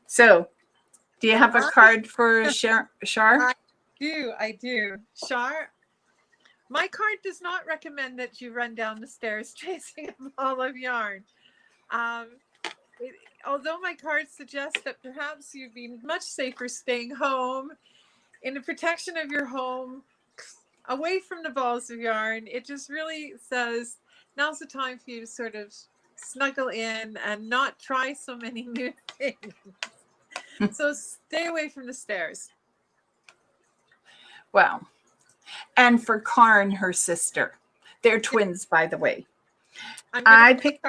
B: So, do you have a card for Shar?
A: I do. Shar, my card does not recommend that you run down the stairs chasing a ball of yarn. Although my card suggests that perhaps you'd be much safer staying home in the protection of your home, away from the balls of yarn, it just really says now's the time for you to sort of snuggle in and not try so many new things. So stay away from the stairs.
B: Wow. And for Karn, her sister. They're twins, by the way. I picked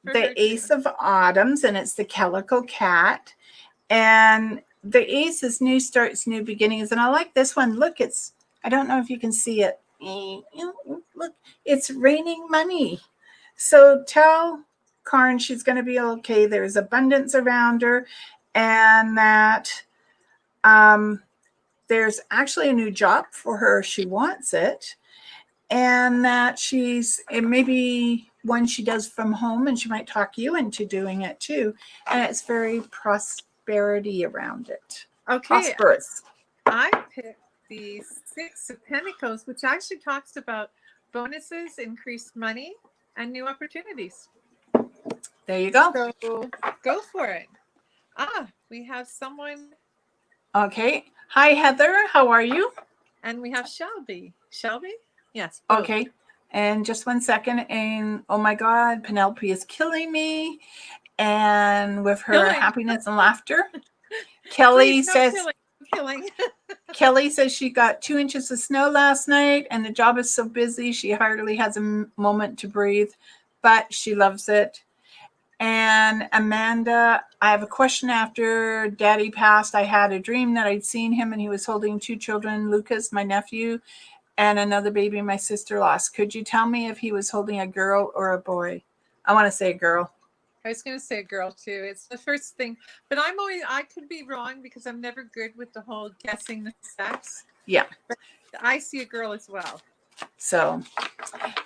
B: the Ace of Autumns, and it's the Calico Cat. And the Ace is new starts, new beginnings. And I like this one. Look, I don't know if you can see it. Look, it's raining money. So tell Karn she's going to be okay. There's abundance around her, and that there's actually a new job for her. She wants it. And that it may be one she does from home, and she might talk you into doing it too. And it's very prosperity around it.
A: Okay.
B: Prosperous.
A: I picked the Six of Pentacles, which actually talks about bonuses, increased money, and new opportunities.
B: There you go.
A: So go for it. We have someone.
B: Okay. Hi, Heather. How are you?
A: And we have Shelby. Shelby? Yes.
B: Both. Okay. And just one second. And oh my God, Penelope is killing me. And with her happiness and laughter. Kelly says
A: killing.
B: Kelly says she got 2 inches of snow last night, and the job is so busy she hardly has a moment to breathe, but she loves it. And Amanda, I have a question. After Daddy passed, I had a dream that I'd seen him and he was holding 2 children, Lucas, my nephew, and another baby my sister lost. Could you tell me if he was holding a girl or a boy? I want to say a girl.
A: I was going to say a girl too. It's the first thing, but I could be wrong because I'm never good with the whole guessing the sex.
B: Yeah.
A: But I see a girl as well.
B: So,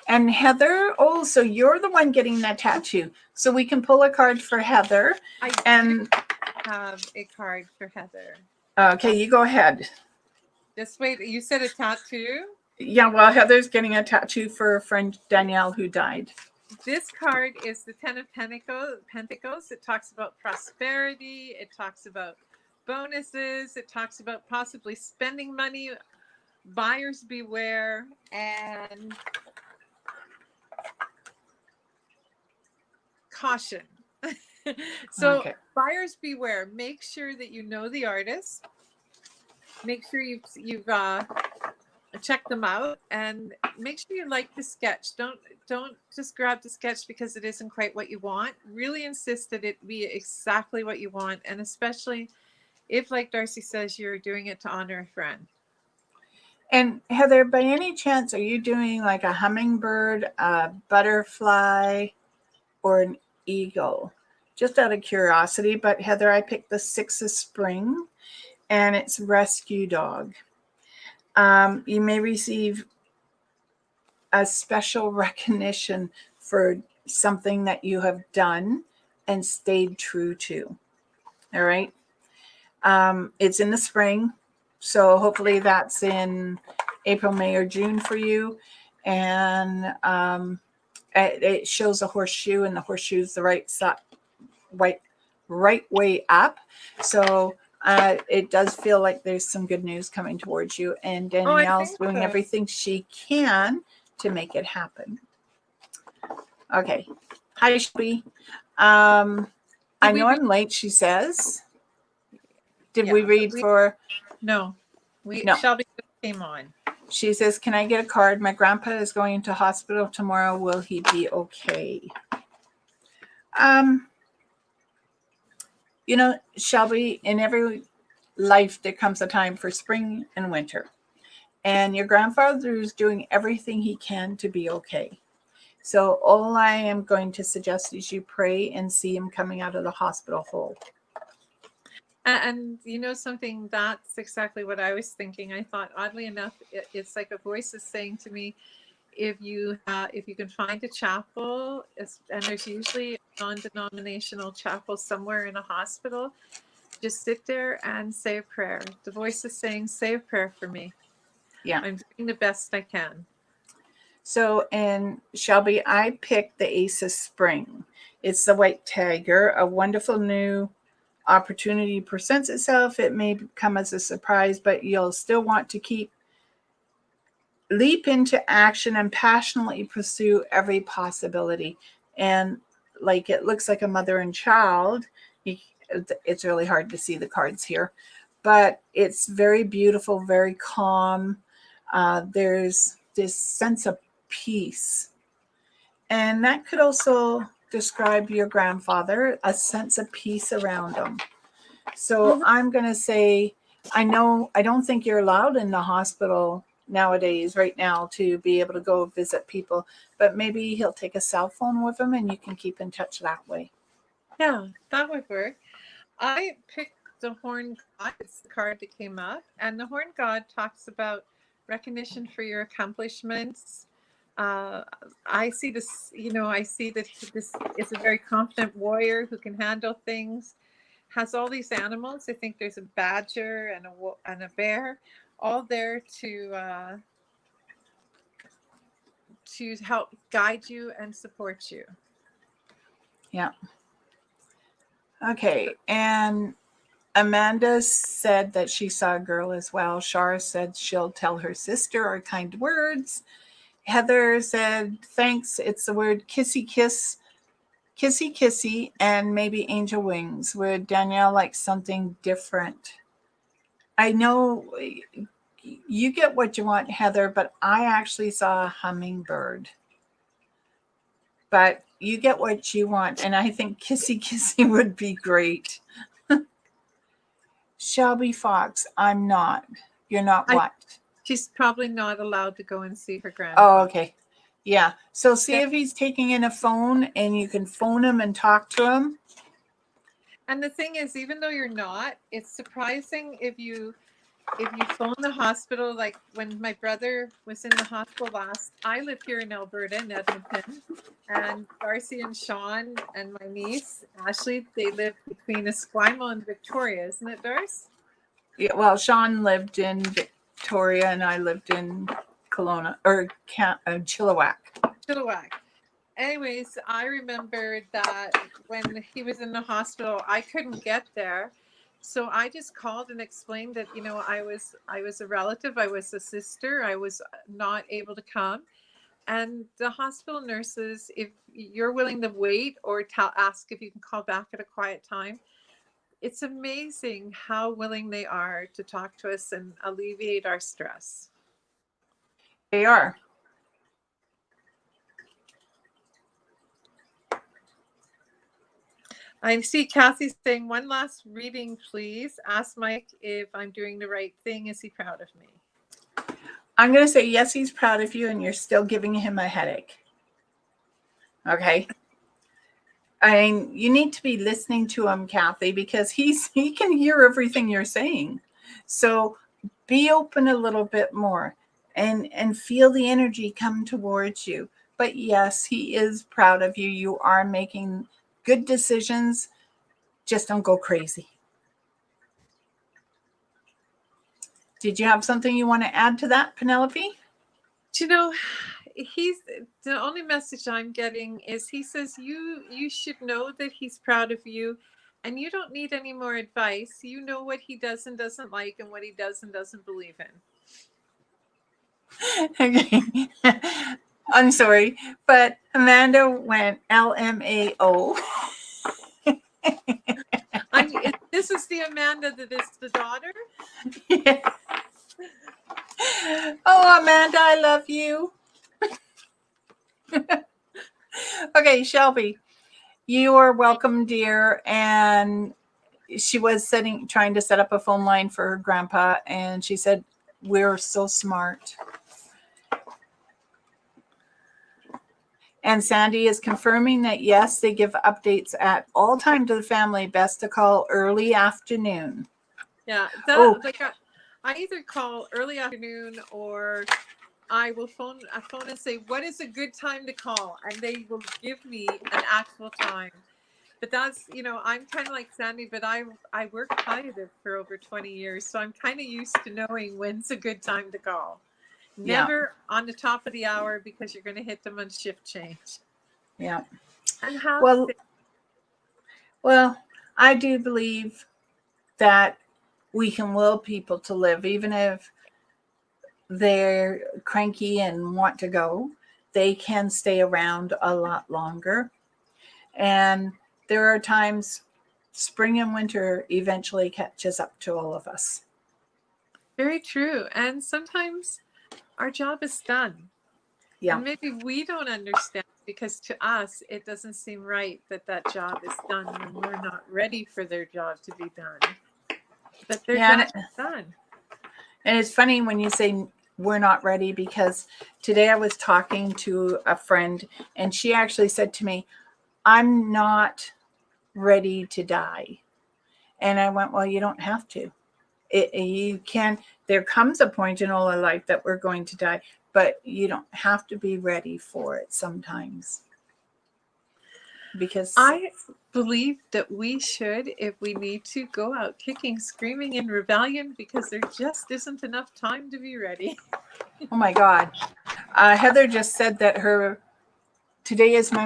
B: and Heather, oh, so you're the one getting that tattoo. So we can pull a card for Heather.
A: I do
B: And
A: have a card for Heather.
B: okay, you go ahead.
A: Just wait. You said a tattoo?
B: Yeah, well, Heather's getting a tattoo for her friend Danielle who died.
A: This card is the Ten of Pentacles. It talks about prosperity. It talks about bonuses. It talks about possibly spending money. Buyers beware. And caution. So
B: Okay.
A: buyers beware. Make sure that you know the artist. Make sure you've check them out, and make sure you like the sketch. Don't just grab the sketch because it isn't quite what you want. Really insist that it be exactly what you want, and especially if, like D'Arcy says, you're doing it to honor a friend.
B: And Heather, by any chance, are you doing like a hummingbird, a butterfly, or an eagle? Just out of curiosity. But Heather, I picked the 6 of spring, and it's rescue dog. You may receive a special recognition for something that you have done and stayed true to. All right. It's in the spring. So hopefully that's in April, May, or June for you. And it shows a horseshoe, and the horseshoe is the right way up. So it does feel like there's some good news coming towards you. And Danielle's doing everything she can to make it happen. Okay. Hi, Shelby. I know I'm late, she says. Did we read for?
A: No. Shelby came on.
B: She says, can I get a card? My grandpa is going into hospital tomorrow. Will he be okay? Shelby, in every life there comes a time for spring and winter. And your grandfather is doing everything he can to be okay. So all I am going to suggest is you pray and see him coming out of the hospital whole.
A: And you know something, that's exactly what I was thinking. I thought, oddly enough, it's like a voice is saying to me, if you can find a chapel, and there's usually a non-denominational chapel somewhere in a hospital, just sit there and say a prayer. The voice is saying, say a prayer for me.
B: Yeah.
A: I'm doing the best I can.
B: So, and Shelby, I picked the Ace of Spring. It's the white tiger. A wonderful new opportunity presents itself. It may come as a surprise, but you'll still want to leap into action and passionately pursue every possibility. And like it looks like a mother and child. It's really hard to see the cards here, but it's very beautiful, very calm. There's this sense of peace. And that could also describe your grandfather, a sense of peace around him. So I'm going to say, I don't think you're allowed in the hospital nowadays, right now, to be able to go visit people, but maybe he'll take a cell phone with him and you can keep in touch that way.
A: Yeah, that would work. I picked the Horn God. It's the card that came up. And the Horn God talks about recognition for your accomplishments. I see this, I see that this is a very confident warrior who can handle things, has all these animals. I think there's a badger and a bear, all there to help guide you and support you.
B: Yeah. Okay. And Amanda said that she saw a girl as well. Shara said she'll tell her sister our kind words. Heather said, thanks. It's the word kissy kiss, kissy kissy, and maybe angel wings. Would Danielle like something different? I know you get what you want, Heather, but I actually saw a hummingbird. But you get what you want, and I think kissy kissy would be great. Shelby Fox, I'm not. You're not what?
A: She's probably not allowed to go and see her grandpa.
B: Oh, okay. Yeah. So see if he's taking in a phone and you can phone him and talk to him.
A: And the thing is, even though you're not, it's surprising if you if you phone the hospital, like when my brother was in the hospital last, I live here in Alberta, in Edmonton, and D'Arcy and Sean and my niece, Ashley, they live between Esquimalt and Victoria, isn't it, Darce?
B: Yeah, well, Sean lived in Victoria and I lived in Kelowna or Chilliwack.
A: Chilliwack. Anyways, I remember that when he was in the hospital, I couldn't get there. So I just called and explained that, I was a relative, I was a sister, I was not able to come. And the hospital nurses, if you're willing to wait or ask if you can call back at a quiet time, it's amazing how willing they are to talk to us and alleviate our stress.
B: They are.
A: I see Kathy saying, one last reading, please. Ask Mike if I'm doing the right thing. Is he proud of me?
B: I'm going to say, yes, he's proud of you, and you're still giving him a headache. Okay. I mean, you need to be listening to him, Kathy, because he can hear everything you're saying. So be open a little bit more and feel the energy come towards you. But yes, he is proud of you. You are making good decisions. Just don't go crazy. Did you have something you want to add to that, Penelope?
A: He's the only message I'm getting is he says you should know that he's proud of you, and you don't need any more advice. You know what he does and doesn't like and what he does and doesn't believe in.
B: Okay. I'm sorry, but Amanda went LMAO.
A: This is the Amanda that is the daughter?
B: Yeah. Oh, Amanda, I love you. Okay, Shelby, you are welcome, dear. And she was trying to set up a phone line for her grandpa, and she said, "We're so smart." And Sandy is confirming that, yes, they give updates at all time to the family. Best to call early afternoon.
A: Yeah, I either call early afternoon or I will phone and say, what is a good time to call? And they will give me an actual time. But that's, I'm kind of like Sandy, but I worked palliative for over 20 years. So I'm kind of used to knowing when's a good time to call. Never on the top of the hour because you're going to hit them on shift change.
B: Yeah.
A: And how?
B: Well, I do believe that we can will people to live, even if they're cranky and want to go. They can stay around a lot longer. And there are times spring and winter eventually catches up to all of us.
A: Very true. And sometimes our job is done. Yeah. And maybe we don't understand because to us, it doesn't seem right that job is done when we're not ready for their job to be done. But their job is done.
B: And it's funny when you say we're not ready, because today I was talking to a friend and she actually said to me, "I'm not ready to die." And I went, well, you don't have to. You can. There comes a point in all our life that we're going to die, but you don't have to be ready for it sometimes. Because
A: I believe that we should, if we need to, go out kicking, screaming in rebellion because there just isn't enough time to be ready.
B: Oh my God. Heather just said that today is my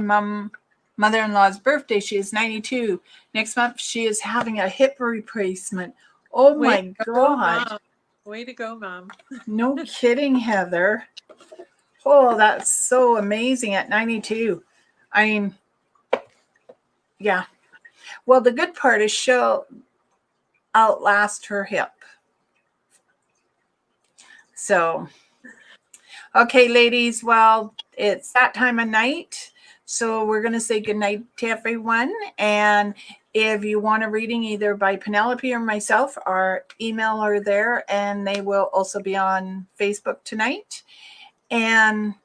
B: mother-in-law's birthday. She is 92. Next month, she is having a hip replacement. Oh my God.
A: Mom. Way to go, Mom.
B: No kidding, Heather. Oh, that's so amazing at 92. I mean, yeah. Well, the good part is she'll outlast her hip. So, okay, ladies, well, it's that time of night. So we're going to say goodnight to everyone. And if you want a reading either by Penelope or myself, our email are there, and they will also be on Facebook tonight. And,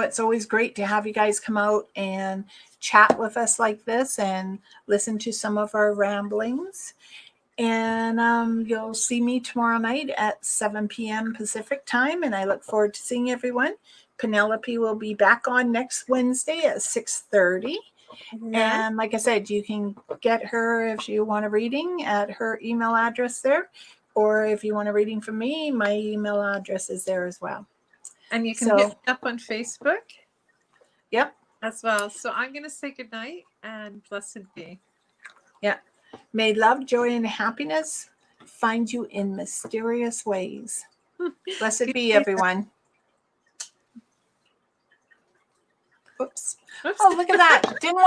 B: it's always great to have you guys come out and chat with us like this and listen to some of our ramblings. And you'll see me tomorrow night at 7 p.m. Pacific time. And I look forward to seeing everyone. Penelope will be back on next Wednesday at 6:30.
A: Yeah.
B: And like I said, you can get her if you want a reading at her email address there. Or if you want a reading from me, my email address is there as well.
A: And you can hit me up on Facebook.
B: Yep.
A: As well. So I'm going to say goodnight and blessed be.
B: Yeah. May love, joy, and happiness find you in mysterious ways. Blessed be, everyone. Oops.
A: Oops.
B: Oh, look at that. Didn't want